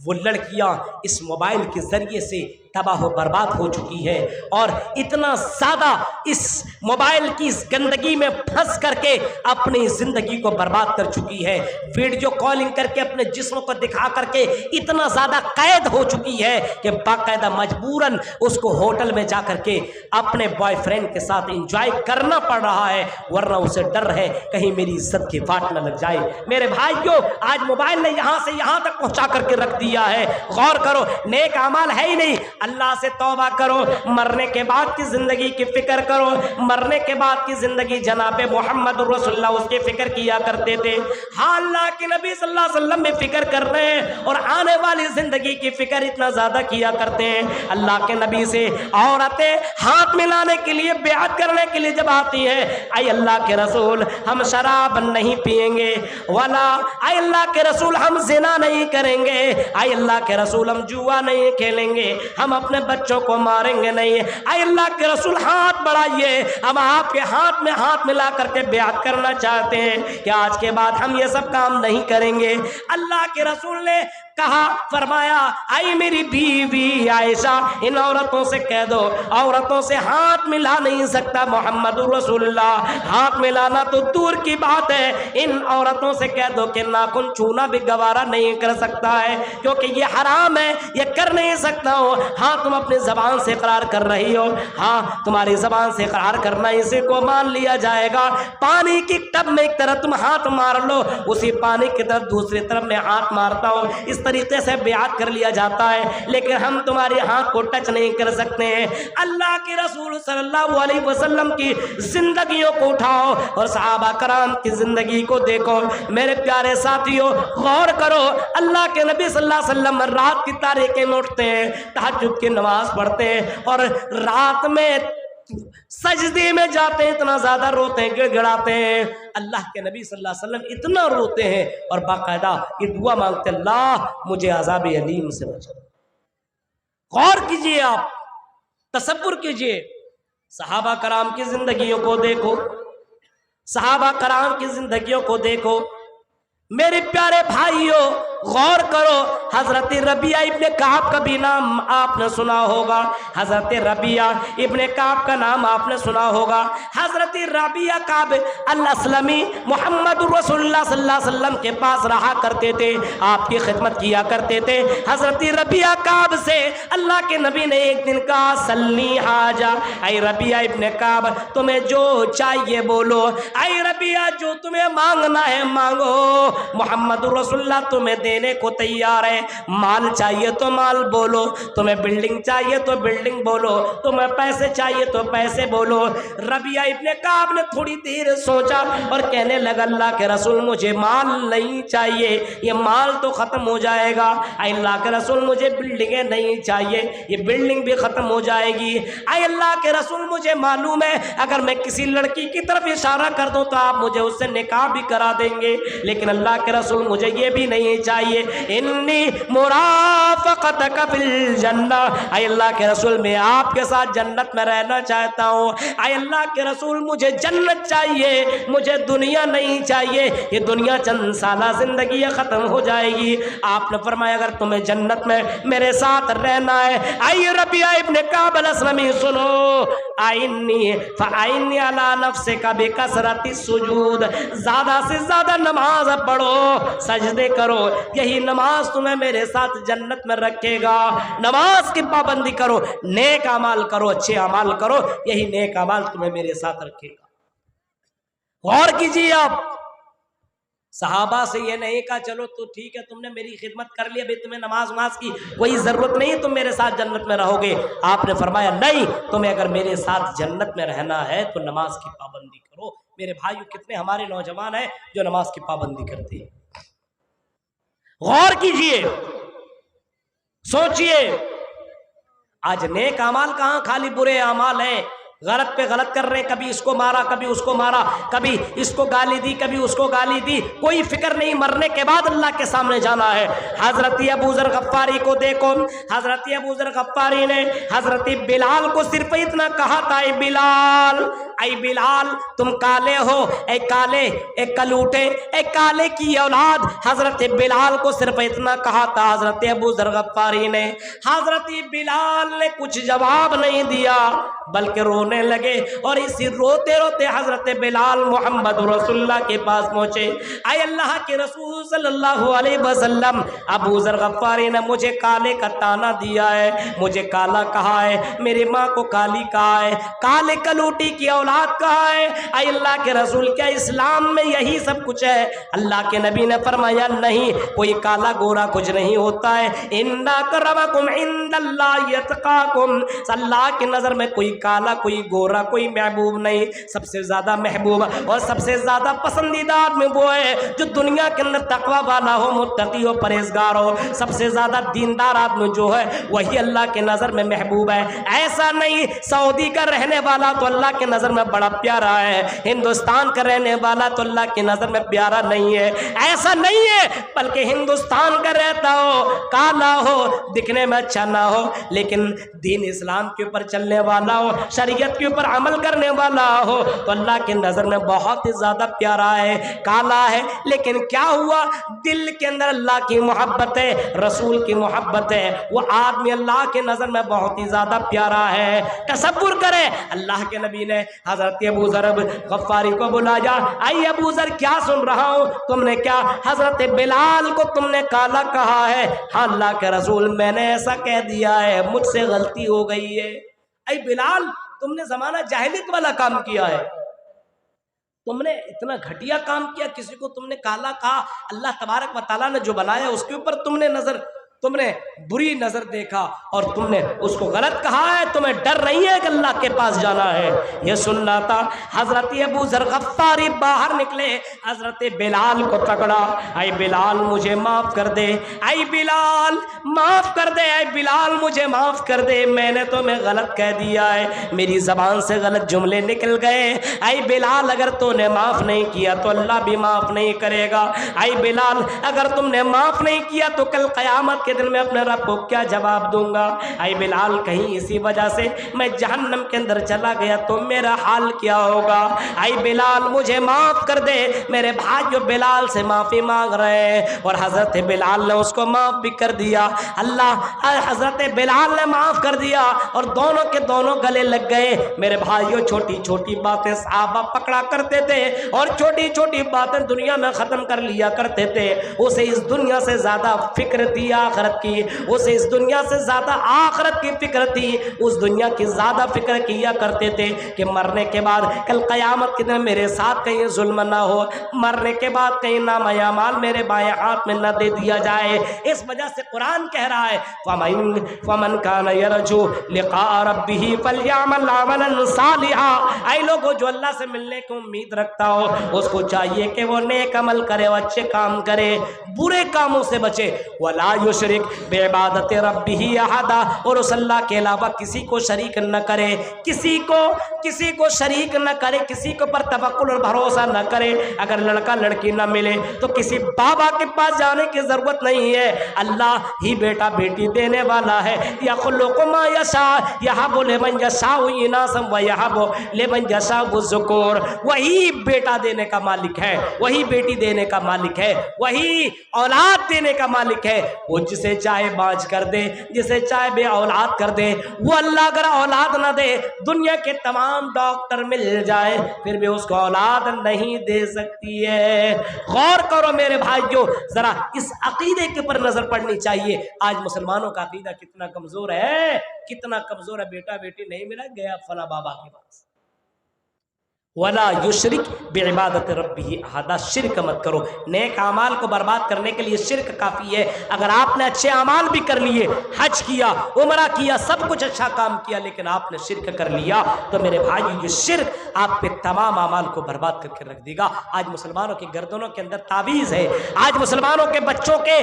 वो लड़कियां इस मोबाइल के जरिए से तबाह बर्बाद हो चुकी है और इतना ज्यादा इस मोबाइल की इस गंदगी में फंस करके अपनी जिंदगी को बर्बाद कर चुकी है। वीडियो कॉलिंग करके अपने जिस्म को दिखा करके इतना ज्यादा कैद हो चुकी है कि बाकायदा मजबूरन उसको होटल में जा करके अपने बॉयफ्रेंड के साथ एंजॉय करना पड़ रहा है, वरना उसे डर है कहीं मेरी इज्जत की फाट न लग जाए। मेरे भाइयों, आज मोबाइल ने यहां से यहां तक पहुंचा करके रख दिया है। गौर करो, नेक अमाल है ही नहीं। अल्लाह से तौबा करो, मरने के बाद की जिंदगी की फिक्र करो। मरने के बाद की जिंदगी जनाबे मोहम्मद रसूलुल्लाह उसकी फिक्र किया करते थे। हाँ, अल्लाह के नबी सल्लल्लाहु अलैहि वसल्लम में फिक्र कर रहे हैं और आने वाली जिंदगी की फिक्र इतना ज्यादा किया करते हैं। अल्लाह के नबी से औरतें हाथ मिलाने के लिए, बेअत करने के लिए जब आती है, आई अल्लाह के रसूल हम शराब नहीं पिएंगे, वाला आई अल्लाह के रसूल हम जिना नहीं करेंगे, आई अल्लाह के रसूल हम जुआ नहीं खेलेंगे, हम अपने बच्चों को मारेंगे नहीं, आई अल्लाह के रसूल हाथ बढ़ाइए, हम आपके हाथ में हाथ मिला करके ब्याह करना चाहते हैं कि आज के बाद हम ये सब काम नहीं करेंगे। अल्लाह के रसूल ने कहा, फरमाया, आई मेरी बीवी आयशा, इन औरतों से कह दो औरतों से हाथ मिला नहीं सकता मोहम्मद रसूलुल्लाह। हाथ मिलाना तो दूर की बात है, इन औरतों से कह दो कि नाखून छूना भी गवारा नहीं कर सकता है, क्योंकि ये हराम है, ये कर नहीं सकता हो। हाँ, तुम अपनी जबान से इकरार कर रही हो, हाँ तुम्हारी जबान से इकरार करना इसी को मान लिया जाएगा। पानी की टब में एक तरफ तुम हाथ मार लो, उसी पानी की तरफ दूसरी तरफ में हाथ मारता हूँ, इस तरीके से ब्याह कर लिया जाता है, लेकिन हम तुम्हारे हाथ को टच नहीं कर सकते हैं। अल्लाह के रसूल सल्लल्लाहु अलैहि वसल्लम की जिंदगियों को उठाओ और सहाबा कराम की जिंदगी को देखो। मेरे प्यारे साथियों, गौर करो, अल्लाह के नबी सल्लल्लाहु अलैहि वसल्लम रात की तारीकी में उठते हैं, तहज्जुद की नमाज पढ़ते हैं और रात में सजदे में जाते हैं, इतना ज्यादा रोते हैं, गिड़गिड़ाते हैं। अल्लाह के नबी सल्लल्लाहु अलैहि वसल्लम इतना रोते हैं और बाकायदा ये दुआ मांगते, अल्लाह मुझे अज़ाब अलीम से बचा। गौर कीजिए, आप तसव्वुर कीजिए, सहाबा कराम की जिंदगियों को देखो, सहाबा कराम की जिंदगियों को देखो। मेरे प्यारे भाइयों, गौर करो, हजरत रबिया इब्ने काब का भी नाम आपने सुना होगा। हजरत रबिया इब्ने काब का नाम आपने सुना होगा। हजरत रबिया काब अल-अस्लमी मोहम्मद रसूलुल्लाह सल्लल्लाहु अलैहि वसल्लम के पास रहा करते थे, आपकी खिदमत किया करते थे। हजरत रबिया काब से अल्लाह के नबी ने एक दिन कहा, सल्ली हाजा, आई रबिया इब्ने काब तुम्हें जो चाहिए बोलो, आई रबिया जो तुम्हें मांगना है मांगो, मोहम्मद रसूलुल्लाह तुम्हें देने को तैयार है। माल चाहिए तो माल बोलो, तुम्हें बिल्डिंग चाहिए तो बिल्डिंग बोलो, तुम्हें पैसे चाहिए तो पैसे बोलो। रबिया इब्ने काब ने थोड़ी देर सोचा और कहने लगा, अल्लाह के रसूल मुझे माल नहीं चाहिए, ये माल तो ख़त्म हो जाएगा। अल्लाह के रसूल मुझे बिल्डिंगें नहीं चाहिए, ये बिल्डिंग भी ख़त्म हो जाएगी। अल्लाह के रसूल मुझे मालूम है अगर मैं किसी लड़की की तरफ इशारा कर दूँ तो आप मुझे उससे निकाह भी करा देंगे, लेकिन अल्लाह के रसूल मुझे ये भी नहीं चाहिए। चाहिए। इन्नी मुराफ़क़तक फिल जन्ना, ऐ अल्लाह के रसूल मैं आपके साथ जन्नत में रहना चाहता हूँ। ऐ अल्लाह के रसूल मुझे जन्नत चाहिए, मुझे दुनिया नहीं चाहिए, ये दुनिया चंद साला जिंदगी ख़त्म हो जाएगी। आपने फरमाया अगर तुम्हें जन्नत में मेरे साथ रहना है, आई रबिया इब्ने काब अल-अस्लमी सुनो, आइन्नी फ़आइन्नी अला नफ्सिका बिकसरति सुजूद, ज़्यादा से ज़्यादा नमाज पढ़ो, सजदे करो, यही नमाज तुम्हें मेरे साथ जन्नत में रखेगा। नमाज की पाबंदी करो, नेक अमाल करो, अच्छे अमाल करो, यही नेक अमाल तुम्हें मेरे साथ रखेगा। गौर कीजिए आप, सहाबा से ये नहीं कहा चलो तो ठीक है तुमने मेरी खिदमत कर ली, अभी तुम्हें नमाज वमाज की कोई ज़रूरत नहीं है, तुम मेरे साथ जन्नत में रहोगे। आपने फरमाया नहीं, तुम्हें अगर मेरे साथ जन्नत में रहना है तो नमाज की पाबंदी करो। मेरे भाइयों कितने हमारे नौजवान हैं जो नमाज की पाबंदी करते हैं। गौर कीजिए, सोचिए, आज नेक अमाल कहाँ, खाली बुरे अमाल हैं, गलत पे गलत कर रहे हैं, कभी इसको मारा कभी उसको मारा, कभी इसको गाली दी कभी उसको गाली दी, कोई फिक्र नहीं, मरने के बाद अल्लाह के सामने जाना है। हजरत अबू ज़र गफ्फारी को देखो, हजरत अबू ज़र गफ्फारी ने हजरत बिलाल को सिर्फ इतना कहा था, ऐ बिलाल तुम काले हो, ए काले, ए कलूटे, ए काले की औलाद। हजरत बिलाल को सिर्फ इतना कहा था हजरत अबू ज़र गफ्फारी ने। हजरत बिलाल ने कुछ जवाब नहीं दिया बल्कि रोने लगे, और इसी रोते रोते हजरत बिलाल मोहम्मद रसूलुल्लाह के पास पहुंचे। आए अल्लाह के रसूल सल्लल्लाहु अलैहि वसल्लम, अबू ज़र गफ्फारी ने मुझे काले का ताना दिया है, मुझे काला कहा है, मेरी माँ को काली कहा है, काले कलूटी की औलाद कहा है। आए अल्लाह के रसूल क्या इस्लाम में यही सब कुछ है? अल्लाह के नबी ने फरमाया नहीं, कोई काला गोरा कुछ नहीं होता है। इन्ना करमकुम इंदल्लाहि यतकाकुम, अल्लाह की नज़र में कोई काला कोई गोरा कोई महबूब नहीं, सबसे ज़्यादा महबूब और सबसे ज़्यादा पसंदीदा आदमी वो है जो दुनिया के अंदर तकवा वाला हो, मुत्तकी हो, परहेजगार हो। सबसे ज़्यादा दीनदार आदमी जो है वही अल्लाह के नज़र में महबूब है। ऐसा नहीं सऊदी का रहने वाला तो अल्लाह के नज़र में बड़ा प्यारा है, हिंदुस्तान का रहने वाला तो अल्लाह की नज़र में प्यारा नहीं है, ऐसा नहीं है। बल्कि हिंदुस्तान का रहता हो, काला हो, दिखने में अच्छा ना हो, लेकिन दीन इस्लाम के ऊपर चलने वाला हो, शरीयत के ऊपर अमल करने वाला हो तो अल्लाह की नज़र में बहुत ही ज़्यादा प्यारा है। काला है लेकिन क्या हुआ, दिल के अंदर अल्लाह की मोहब्बत है, रसूल की मोहब्बत है, वो आदमी अल्लाह के नज़र में बहुत ही ज़्यादा प्यारा है। तसव्वुर करें, अल्लाह के नबी ने हज़रत अबू ज़र गफ्फारी को बुलाया, आई अबू ज़र क्या सुन रहा हूँ, तुमने क्या हज़रत बिलाल को तुमने काला कहा है? हाँ अल्लाह के रसूल मैंने ऐसा कह दिया है, मुझसे गलती हो गई है। ऐ बिलाल तुमने ज़माना जाहिलियत वाला काम किया है, तुमने इतना घटिया काम किया, किसी को तुमने काला कहा, अल्लाह तबारक व तआला ने जो बनाया उसके ऊपर तुमने बुरी नज़र देखा और तुमने उसको गलत कहा है, तुम्हें डर नहीं है कि अल्लाह के पास जाना है। ये सुनना था। हज़रत अबू ज़र गफ्फारी बाहर निकले, हज़रत बिलाल को पकड़ा, ऐ बिलाल मुझे माफ़ कर दे, ऐ बिलाल माफ़ कर दे, ऐ बिलाल मुझे माफ़ कर दे, मैंने तुम्हें गलत कह दिया है, मेरी ज़बान से गलत जुमले निकल गए। ऐ बिलाल अगर तूने माफ़ नहीं किया तो अल्लाह भी माफ़ नहीं करेगा। ऐ बिलाल अगर तुमने माफ़ नहीं किया तो कल क़यामत के दिन में अपने रब को क्या जवाब दूंगा? ऐ बिलाल कहीं इसी वजह से मैं जहन्नम के अंदर चला गया तो मेरा हाल क्या होगा? ऐ बिलाल मुझे माफ़ कर दे। मेरे भाई जो बिलाल से माफ़ी मांग रहे हैं और हज़रत बिलाल ने उसको माफ़ भी कर दिया। अल्लाह हज़रत बिलाल ने माफ़ कर दिया और दोनों के दोनों गले लग गए। मेरे भाइयों छोटी छोटी बातें सहाबा पकड़ा करते थे और छोटी छोटी बातें दुनिया में ख़त्म कर लिया करते थे। उसे इस दुनिया से ज़्यादा फिक्र थी आखिरत की, उसे इस दुनिया से ज़्यादा आखिरत की फिक्र थी, उस दुनिया की ज़्यादा फिक्र किया करते थे कि मरने के बाद कल क़यामत के दिन मेरे साथ कहीं जुल्म ना हो, मरने के बाद कहीं नामा माल मेरे बाएं हाथ में न दे दिया जाए। इस वजह से कुरान कह रहा है फमन कान यरजू लिक़ा रब्बिही फलयअमल अमलन सालिहा। ऐ लोगों जो अल्लाह से मिलने की उम्मीद रखता हो उसको चाहिए कि वो नेक अमल करे, अच्छे काम करे, बुरे कामों से बचे। वला युशरिक बिइबादति रब्बिही अहदा, और उस अल्लाह के अलावा किसी को शरीक न करे, किसी को शरीक न करे, किसी के ऊपर तवक्कुल और भरोसा न करे। अगर लड़का लड़की न मिले तो किसी बाबा के पास जाने की जरूरत नहीं है, अल्लाह ही बेटा बेटी देने वाला है। यखलुकु मा यशा यहबु लिमन यशाउ इनासम व यहबु लिमन यशाउ ज़ुकुर। वही बेटा देने का मालिक है, वही बेटी देने का मालिक है, वही औलाद देने का मालिक है। वो जिसे चाहे बाँझ कर दे, जिसे चाहे बे औलाद कर दे। वो अल्लाह अगर औलाद ना दे, दुनिया के तमाम डॉक्टर मिल जाए फिर भी उसको औलाद नहीं दे सकती है। गौर करो मेरे भाइयों, जरा इस अकीदे के ऊपर नजर पड़नी चाहिए। आज मुसलमानों का अकीदा कितना कमजोर है, कितना कमजोर है। बेटा बेटी नहीं मिला, गया फला बाबा के पास। वला युशरिक बिइबादति रब्बिही अहदा, शिरक मत करो। नेक अमाल को बर्बाद करने के लिए शिरक काफ़ी है। अगर आपने अच्छे अमाल भी कर लिए, हज किया, उमरा किया, सब कुछ अच्छा काम किया, लेकिन आपने शिरक कर लिया तो मेरे भाई ये शिरक आपके तमाम अमाल को बर्बाद करके रख देगा। आज मुसलमानों की गर्दनों के अंदर तावीज़ है, आज मुसलमानों के बच्चों के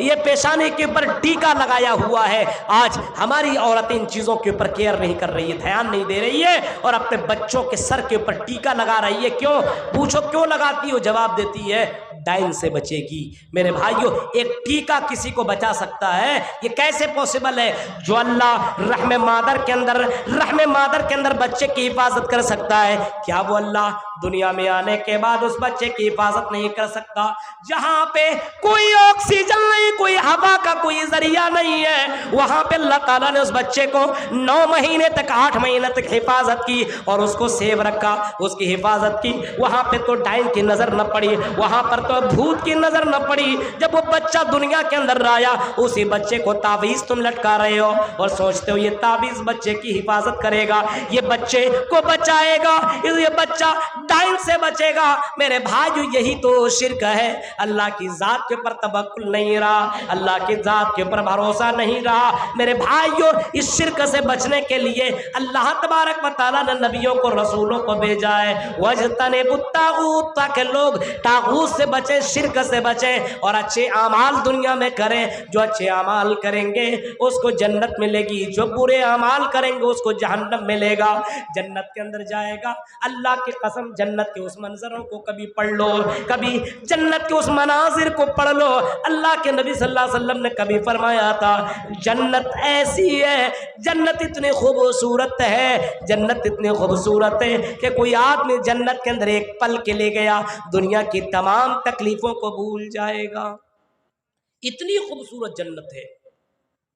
ये पेशानी के ऊपर टीका लगाया हुआ है। आज हमारी औरतें इन चीज़ों के ऊपर केयर नहीं कर रही है, ध्यान नहीं दे रही है, और अपने बच्चों के सर के ऊपर टीका लगा रही है। क्यों? पूछो क्यों लगाती हो? जवाब देती है डाइन से बचेगी। मेरे भाइयों, एक टीका किसी को बचा सकता है, ये कैसे पॉसिबल है? जो अल्लाह रहमे मादर के अंदर बच्चे की हिफाजत कर सकता है, क्या वो अल्लाह दुनिया में आने के बाद उस बच्चे की हिफाजत नहीं कर सकता? जहां पे कोई ऑक्सीजन नहीं, कोई हवा का कोई जरिया नहीं है, वहां पे अल्लाह ताला ने उस बच्चे को 9 महीने तक, 8 महीने तक हिफाजत की और उसको सेव रखा, उसकी हिफाजत की। वहां पे तो डाइन की नजर न पड़ी, वहां पर तो भूत की नजर न पड़ी। जब वो बच्चा दुनिया के अंदर आया, उसी बच्चे को ताबीज तुम लटका रहे हो और सोचते हो ये ताबीज बच्चे की हिफाजत करेगा, ये बच्चे को बचाएगा, ये बच्चा डाइन से बचेगा। मेरे भाई, यही तो शिर्क है। अल्लाह की जात के ऊपर तवक्कुल नहीं रहा, अल्लाह की जात के ऊपर भरोसा नहीं रहा। मेरे भाइयों, इस शिर्क से बचने के लिए अल्लाह तबारक व तआला ने नबियों को, रसूलों को भेजा है। वजतनिबुत तागूत, ताकि लोग तागूत से बचें, शिर्क से बचें और अच्छे अमाल दुनिया में करें। जो अच्छे अमाल करेंगे उसको जन्नत मिलेगी, जो बुरे अमाल करेंगे उसको जहन्नम मिलेगा। जन्नत के अंदर जाएगा, अल्लाह की कसम, जन्नत के उस मंजरों को कभी पढ़ लो, कभी जन्नत के उस मनाजिर को पढ़ लो। अल्लाह के नबी सल्लल्लाहु अलैहि वसल्लम ने कभी फरमाया था, जन्नत ऐसी है, जन्नत इतनी खूबसूरत है, जन्नत इतनी खूबसूरत है कि कोई आदमी जन्नत के अंदर एक पल के लिए गया, दुनिया की तमाम तकलीफों को भूल जाएगा। इतनी खूबसूरत जन्नत है।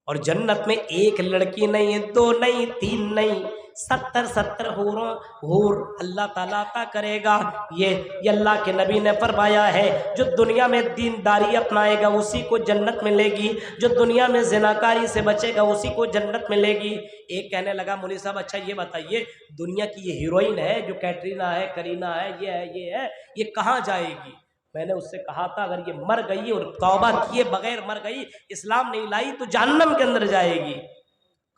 और जन्नत में एक लड़की नहीं है, 2 नहीं, 3 नहीं, 70 हूर अल्लाह ताला अता करेगा। ये अल्लाह के नबी ने फरमाया है, जो दुनिया में दीनदारी अपनाएगा उसी को जन्नत मिलेगी, जो दुनिया में ज़िनाकारी से बचेगा उसी को जन्नत मिलेगी। एक कहने लगा, मौलवी साहब अच्छा ये बताइए, दुनिया की ये हीरोइन है जो कैटरीना है, करीना है, ये कहाँ जाएगी? मैंने उससे कहा था, अगर ये मर गई और तौबा किए बगैर मर गई, इस्लाम नहीं लाई, तो जहन्नम के अंदर जाएगी।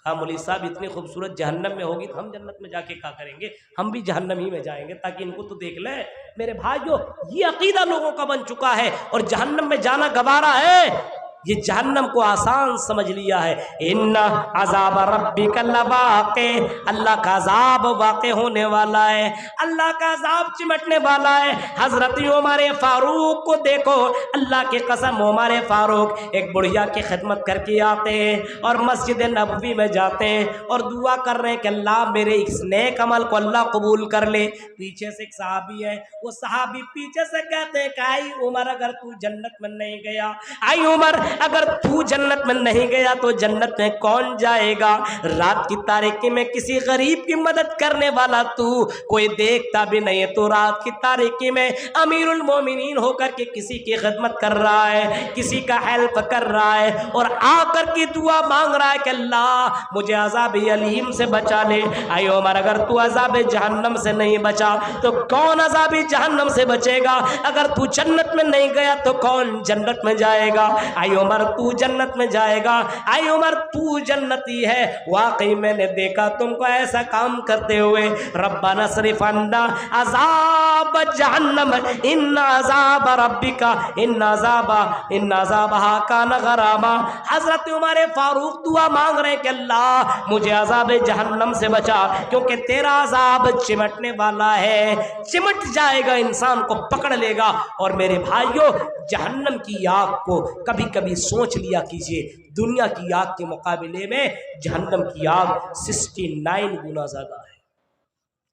कहा, मौलवी साहब इतनी खूबसूरत जहन्नम में होगी तो हम जन्नत में जाके क्या करेंगे? हम भी जहन्नम ही में जाएंगे ताकि इनको तो देख ले। मेरे भाइयों, ये अकीदा लोगों का बन चुका है और जहन्नम में जाना गवारा है। ये जहन्नम को आसान समझ लिया है। इन्ना अज़ाब रब्बिका लवाक़े, अल्लाह का अज़ाब वाक़े होने वाला है, अल्लाह का अज़ाब चिमटने वाला है। हज़रत उमर फारूक को देखो, अल्लाह के कसम, उमर फारूक एक बुढ़िया की खिदमत करके आते हैं और मस्जिद नबवी में जाते हैं और दुआ कर रहे हैं कि अल्लाह मेरे इस नेक अमल को अल्लाह कबूल कर ले। पीछे से एक सहाबी है, वो सहाबी पीछे से कहते हैं कि आई उमर, अगर तू जन्नत में नहीं गया, आई उमर अगर तू जन्नत में नहीं गया तो जन्नत में कौन जाएगा? रात की तारीकी में किसी गरीब की मदद करने वाला तू कोई देखता भी नहीं है, तो रात की तारीकी में अमीरुल मोमिनीन होकर के किसी की खिदमत कर रहा है, किसी का हेल्प कर रहा है और आकर की दुआ मांग रहा है कि अल्लाह मुझे अज़ाब अलीम से बचा ले। आई उमर, अगर तू अज़ाब जहन्नम से नहीं बचा तो कौन अज़ाब जहन्नम से बचेगा? अगर तू जन्नत में नहीं गया तो कौन जन्नत में जाएगा? आई उमर तू जन्नत में जाएगा, आए उमर तू जन्नती है, वाकई मैंने देखा तुमको ऐसा काम करते हुए। रब्बना सरिफ अन्ना अज़ाब जहन्नम इन्ना अज़ाब रब्बिका इन्ना अज़ाबहा कान गरामा। हजरत उमर फारूक दुआ मांग रहे कि अल्लाह मुझे अज़ाब जहन्नम से बचा, क्योंकि तेरा अज़ाब चिमटने वाला है, चिमट जाएगा, इंसान को पकड़ लेगा। और मेरे भाइयों, जहन्नम की आग को कभी कभी सोच लिया कीजिए, दुनिया की आग के मुकाबले में जहन्नम की आग 69 गुना ज्यादा है,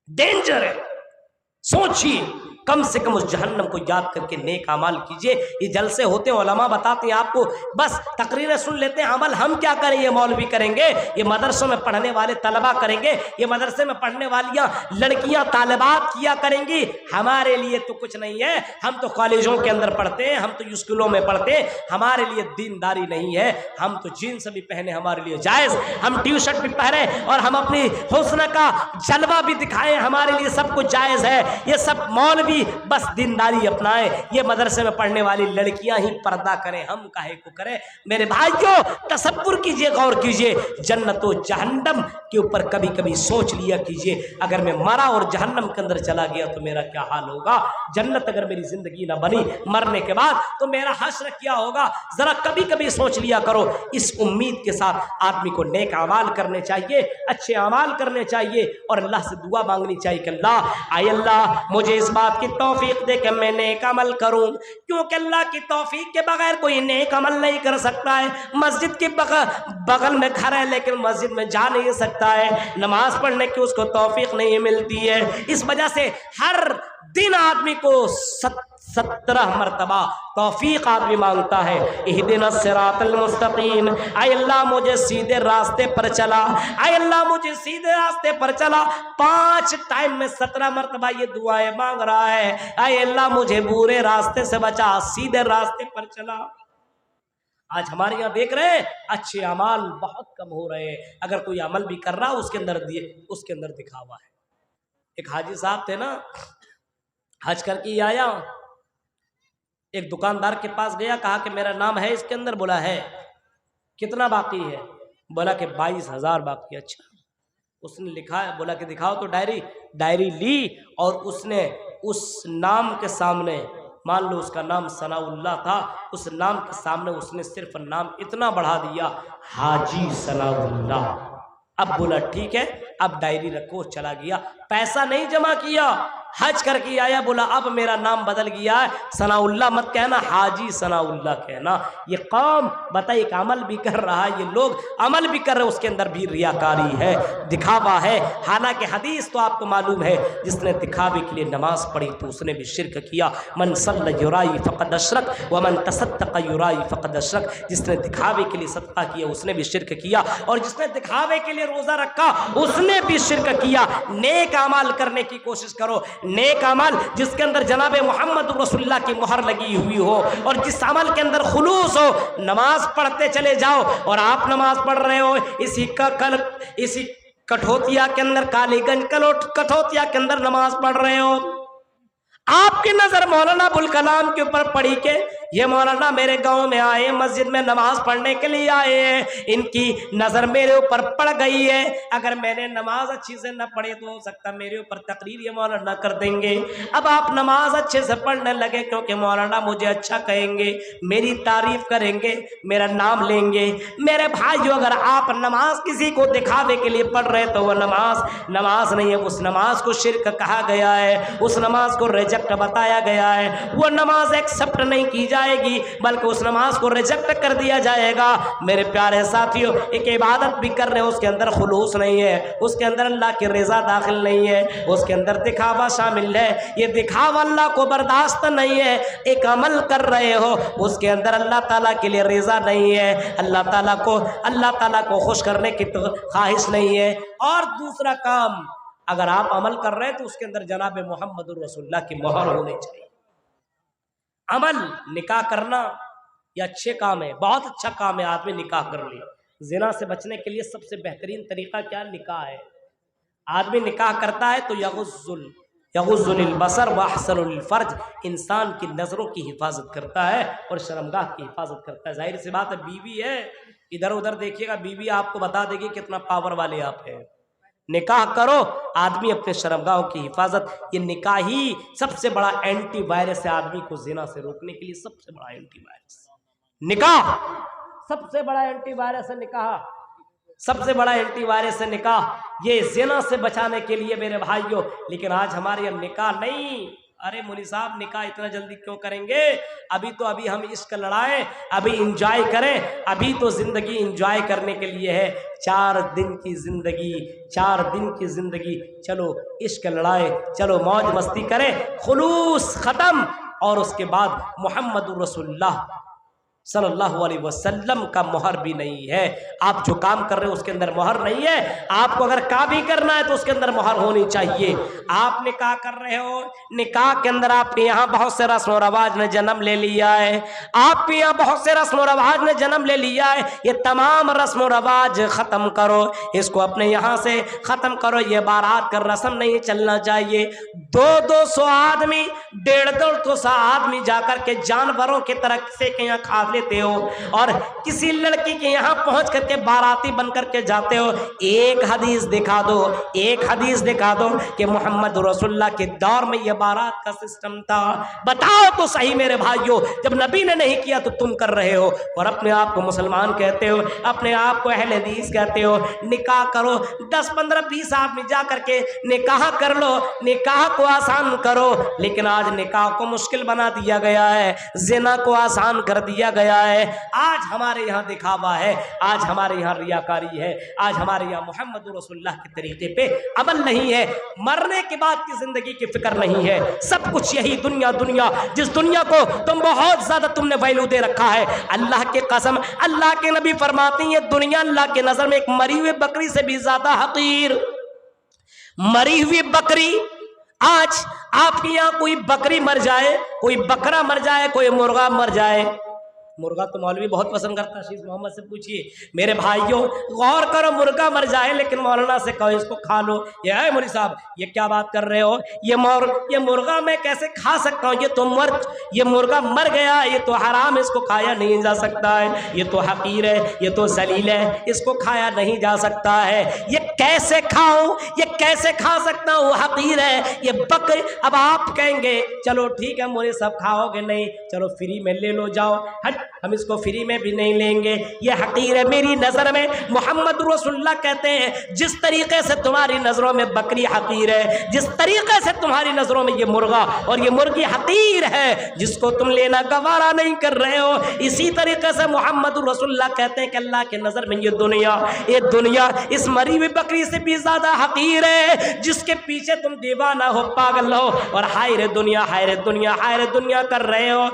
डेंजर है। सोचिए, कम से कम उस जहन्नम को याद करके नेक अमाल कीजिए। ये जलसे होते हैं, उलमा बताते हैं आपको, बस तकरीरें सुन लेते हैं, अमल हम क्या करें? ये मौलवी करेंगे, ये मदरसों में पढ़ने वाले तलबा करेंगे, ये मदरसे में पढ़ने वालियां लड़कियां तालिबात किया करेंगी। हमारे लिए तो कुछ नहीं है, हम तो कॉलेजों के अंदर पढ़ते हैं, हम तो स्कूलों में पढ़ते हैं, हमारे लिए दीनदारी नहीं है। हम तो जीन्स भी पहने हमारे लिए जायज़, हम टी शर्ट भी पहने और हम अपनी हुस्न का जलवा भी दिखाएं, हमारे लिए सब कुछ जायज़ है। ये सब मौलवी बस दीनदारी अपनाएं, ये मदरसे में पढ़ने वाली लड़कियां ही पर्दा करें, हम काहे को करें? मेरे भाइयों, तसव्वुर कीजिए, गौर कीजिए, जन्नत और जहन्नम के ऊपर कभी कभी सोच लिया कीजिए, अगर मैं मरा और जहन्नम के अंदर चला गया तो मेरा क्या हाल होगा? जन्नत अगर मेरी जिंदगी ना बनी मरने के बाद तो मेरा हश्र क्या होगा? जरा कभी कभी सोच लिया करो। इस उम्मीद के साथ आदमी को नेक अमाल करने चाहिए, अच्छे अमाल करने चाहिए और अल्लाह से दुआ मांगनी चाहिए कि अल्लाह, आय अल्लाह मुझे इस बात की तौफीक दे कि मैं नेक अमल करूं, क्योंकि अल्लाह की तौफीक के बगैर कोई नेक अमल नहीं कर सकता है। मस्जिद के बगल में घर है लेकिन मस्जिद में जा नहीं सकता है, नमाज पढ़ने की उसको तौफीक नहीं मिलती है। इस वजह से हर दिन आदमी को 17 मरतबा तौफीक आदमी मांगता है, इहदिना सिरातल मुस्तकीम, आय अल्लाह मुझे सीधे रास्ते पर चला, आय अल्लाह मुझे सीधे रास्ते पर चला। 5 टाइम में 17 मरतबा ये दुआएं मांग रहा है, आय अल्लाह मुझे बुरे रास्ते से बचा, सीधे रास्ते पर चला। आज हमारे यहाँ देख रहे हैं अच्छे अमाल बहुत कम हो रहे हैं, अगर कोई अमल भी कर रहा उसके अंदर दिखावा है। एक हाजी साहब थे ना, हज करके आया, एक दुकानदार के पास गया, कहा कि मेरा नाम है इसके अंदर, बोला है, कितना बाकी है? बोला कि 22,000 बाकी। अच्छा, उसने लिखा है, बोला कि दिखाओ तो डायरी ली और उसने उस नाम के सामने, मान लो उसका नाम सनाउल्लाह था, उस नाम के सामने उसने सिर्फ नाम इतना बढ़ा दिया, हाजी सनाउल्लाह। अब बोला ठीक है, अब डायरी रखो, चला गया, पैसा नहीं जमा किया, हज करके आया, बोला अब मेरा नाम बदल गया है, सनाउल्लाह मत कहना, हाजी सनाउल्लाह कहना। ये कौम बताइए, एक अमल भी कर रहा है, ये लोग अमल भी कर रहे हैं, उसके अंदर भी रियाकारी है, दिखावा है। हालांकि हदीस तो आपको मालूम है, जिसने दिखावे के लिए नमाज पढ़ी तो उसने भी शिरक किया। मन सल्ला युराई फ़क़द अशरक व मन तसद्दक़ युराई फ़क़द अशरक, जिसने दिखावे के लिए सदका किया उसने भी शिरक किया, और जिसने दिखावे के लिए रोज़ा रखा उसने भी शिरक किया। नेक अमल करने की कोशिश करो, नेक अमल जिसके अंदर जनाब मोहम्मद रसूलुल्लाह की मोहर लगी हुई हो और जिस अमल के अंदर खुलूस हो। नमाज पढ़ते चले जाओ और आप नमाज पढ़ रहे हो, इसी कठोतिया के अंदर, कालीगंज कठोतिया के अंदर नमाज पढ़ रहे हो, आपकी नजर मौलाना अबुल कलाम के ऊपर पड़ी के ये मौलाना मेरे गांव में आए, मस्जिद में नमाज पढ़ने के लिए आए हैं, इनकी नजर मेरे ऊपर पड़ गई है, अगर मैंने नमाज अच्छी से न पढ़े तो हो सकता मेरे ऊपर तकरीर ये मौलाना कर देंगे। अब आप नमाज अच्छे से पढ़ने लगे क्योंकि मौलाना मुझे अच्छा कहेंगे, मेरी तारीफ करेंगे, मेरा नाम लेंगे। मेरे भाइयों, अगर आप नमाज किसी को दिखावे के लिए पढ़ रहे तो वह नमाज नहीं है, उस नमाज को शिर्क कहा गया है, उस नमाज को रिजेक्ट बताया गया है, वो नमाज एक्सेप्ट नहीं की जाएगी बल्कि उस नमाज को रिजेक्ट कर दिया जाएगा। मेरे प्यारे साथियों, एक इबादत भी कर रहे हैं, उसके अंदर खुलूस नहीं है, उसके अंदर अल्लाह की रज़ा दाखिल नहीं है, उसके अंदर दिखावा शामिल है, ये दिखावा अल्लाह को बर्दाश्त नहीं है। एक अमल कर रहे हो उसके अंदर अल्लाह ताला के लिए रज़ा नहीं है, अल्लाह ताला को खुश करने की तो ख्वाहिश नहीं है। और दूसरा काम, अगर आप अमल कर रहे हैं तो उसके अंदर जनाब मोहम्मद रसूलुल्लाह की मोहर होनी चाहिए। अमल निकाह करना ये अच्छे काम है, बहुत अच्छा काम है, आदमी निकाह कर ले। ज़िना से बचने के लिए सबसे बेहतरीन तरीका क्या? निकाह है। आदमी निकाह करता है तो यगुज़्ज़ुल यग़ुज़्ज़ुल बसर व अहसनुल फ़र्ज, इंसान की नज़रों की हिफाजत करता है और शर्मगाह की हिफाजत करता है। जाहिर सी बात है, बीवी है, इधर उधर देखिएगा, बीवी आपको बता देगी कितना पावर वाले आप हैं। निकाह करो, आदमी अपने शर्मगाहों की हिफाजत, ये निकाह ही सबसे बड़ा एंटीवायरस है आदमी को ज़िना से रोकने के लिए। सबसे बड़ा एंटीवायरस निकाह, सबसे बड़ा एंटीवायरस है निकाह, सबसे बड़ा एंटीवायरस है निकाह, ये ज़िना से बचाने के लिए मेरे भाइयों। लेकिन आज हमारे यहाँ निकाह नहीं। अरे मौलवी साहब, निकाह इतना जल्दी क्यों करेंगे? अभी हम इश्क लड़ाएं, अभी इंजॉय करें, अभी तो जिंदगी इंजॉय करने के लिए है। 4 दिन की जिंदगी, 4 दिन की जिंदगी, चलो इश्क लड़ाए, चलो मौज मस्ती करें, खुलूस खत्म। और उसके बाद मोहम्मदुर रसूलुल्लाह सल्लल्लाहु अलैहि वसल्लम का मोहर भी नहीं है। आप जो काम कर रहे हो उसके अंदर मोहर नहीं है। आपको अगर काम भी करना है तो उसके अंदर मोहर होनी चाहिए। आप निकाह कर रहे हो, निकाह के अंदर आपके यहाँ बहुत से रस्म और रवाज ने जन्म ले लिया है, आपके यहाँ बहुत से रस्म और रवाज ने जन्म ले लिया है। ये तमाम रस्म और रवाज ख़त्म करो, इसको अपने यहाँ से ख़त्म करो। ये बारात का रस्म नहीं चलना चाहिए। 200 आदमी, 150 आदमी जाकर के जानवरों की तरह से के यहाँ खा लेते हो और किसी लड़की के यहाँ पहुंच करके बाराती बन करके जाते हो। एक हदीस दिखा दो, एक हदीस दिखा दो कि मोहम्मद रसूलुल्लाह के दौर में यह बारात का सिस्टम था। बताओ तो सही मेरे भाइयों, जब नबी ने नहीं किया तो तुम कर रहे हो और अपने आप को मुसलमान कहते हो, अपने आप को अहले हदीस कहते हो। निकाह करो, 10, 15, 20 आदमी जा करके निकाह कर लो, निकाह को आसान करो। लेकिन आज निकाह को मुश्किल बना दिया गया है, ज़िना को आसान कर दिया गया है। आज हमारे यहाँ दिखावा है, आज हमारे यहाँ रियाकारी है, आज हमारे यहाँ मोहम्मद रसूलुल्लाह के तरीके पे अमल नहीं है। मरने के बाद की जिंदगी की फिक्र नहीं है, सब कुछ यही दुनिया, दुनिया जिस दुनिया को तुम बहुत ज्यादा तुमने वैल्यू दे रखा है। अल्लाह के कसम, अल्लाह के नबी फरमाती है, दुनिया अल्लाह के नजर में एक मरी हुई बकरी से भी ज्यादा हकीर। मरी हुई बकरी, आज आपके यहाँ कोई बकरी मर जाए, कोई बकरा मर जाए, कोई मुर्गा मर जाए, मुर्गा तो मौलवी बहुत पसंद करता है, शीश मोहम्मद से पूछिए। मेरे भाइयों गौर करो, मुर्गा मर जाए लेकिन मौलाना से कहो इसको खा लो। ये है मौलवी साहब, ये क्या बात कर रहे हो? ये मुर्गा मैं कैसे खा सकता हूँ? ये मुर्गा मर गया, ये तो हराम, इसको खाया नहीं जा सकता है, ये तो हकीर है, ये तो जलील है, इसको खाया नहीं जा सकता है। ये कैसे खाऊं? ये कैसे खा सकता हूँ? हकीर है ये बकरी। अब आप कहेंगे चलो ठीक है मौलवी साहब खाओगे नहीं, चलो फ्री में ले लो, जाओ। हट, हम इसको फ्री में भी नहीं लेंगे, ये हकीर है मेरी नजर में। मोहम्मद रसूलुल्लाह कहते हैं, जिस तरीके से तुम्हारी नजरों में बकरी हकीर है, जिस तरीके से तुम्हारी नजरों में ये मुर्गा और ये मुर्गी हकीर है, जिसको तुम लेना गवारा नहीं कर रहे हो, इसी तरीके से मोहम्मद रसूलुल्लाह कहते हैं कि अल्लाह के नजर में ये दुनिया इस मरी हुई बकरी से भी ज्यादा हकीर है, जिसके पीछे तुम दीवाना हो, पागल हो और हाय रे दुनिया, हाय रे दुनिया, हाय रे दुनिया कर रहे हो,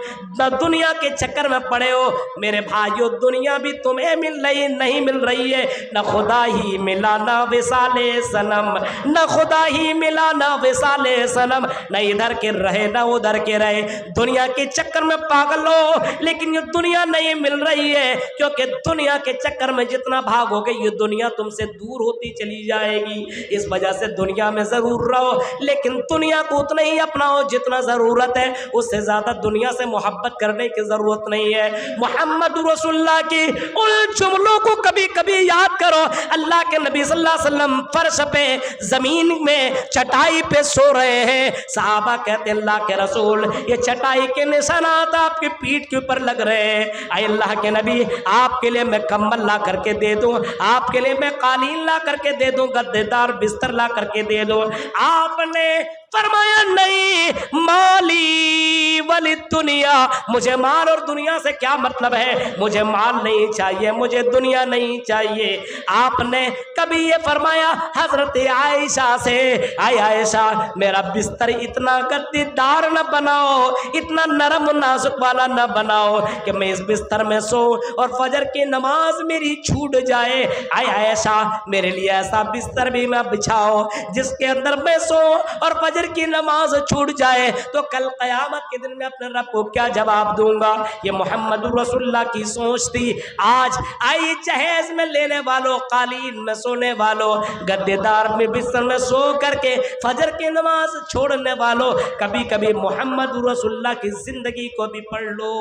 दुनिया के चक्कर में पड़े हो। मेरे भाइयों, दुनिया भी तुम्हें मिल रही नहीं मिल रही है, न खुदा ही मिला ना विसाले सनम, न खुदा ही मिला ना विसाले सनम, न इधर के रहे न उधर के रहे, दुनिया के चक्कर में पागल हो, लेकिन ये दुनिया नहीं मिल रही है, क्योंकि दुनिया के चक्कर में जितना भागोगे ये दुनिया तुमसे दूर होती चली जाएगी। इस वजह से दुनिया में जरूर रहो, लेकिन दुनिया को उतना ही अपनाओ जितना जरूरत है, उससे ज्यादा दुनिया से मोहब्बत करने की जरूरत नहीं है। मोहम्मद रसूलुल्लाह की उन जुमलों को कभी कभी याद करो। अल्लाह के नबी सल्लल्लाहु अलैहि वसल्लम फर्श पे, जमीन में, चटाई पे सो रहे हैं। सहाबा कहते हैं अल्लाह के रसूल, ये चटाई के निशानात आपकी पीठ के ऊपर लग रहे हैं। अय अल्लाह के नबी, आपके लिए मैं कंबल ला करके दे दूं, आपके लिए मैं कालीन ला करके दे दूं, गद्देदार बिस्तर ला करके दे दूं। आपने फरमाया नहीं, माली वली दुनिया, मुझे माल और दुनिया से क्या मतलब है, मुझे माल नहीं चाहिए, मुझे दुनिया नहीं चाहिए। आपने कभी ये फरमाया हजरत आयशा से, आय आयशा मेरा बिस्तर इतना गद्देदार न बनाओ, इतना नरम नाजुक वाला न बनाओ कि मैं इस बिस्तर में सो और फजर की नमाज मेरी छूट जाए। आय आयशा मेरे लिए ऐसा बिस्तर भी मैं बिछाओ जिसके अंदर मैं सो और फजर फजर की नमाज छूट जाए तो कल क़यामत के दिन में अपने रब को क्या जवाब दूंगा। ये मोहम्मद रसूलुल्लाह की सोच थी। आज आई जहेज में लेने वालों, कालीन में सोने वालों, गद्देदार में बिस्तर में सो करके फजर की नमाज छोड़ने वालों, कभी कभी मोहम्मद रसूलुल्लाह की जिंदगी को भी पढ़ लो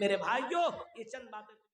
मेरे भाइयों। ये चंद बातें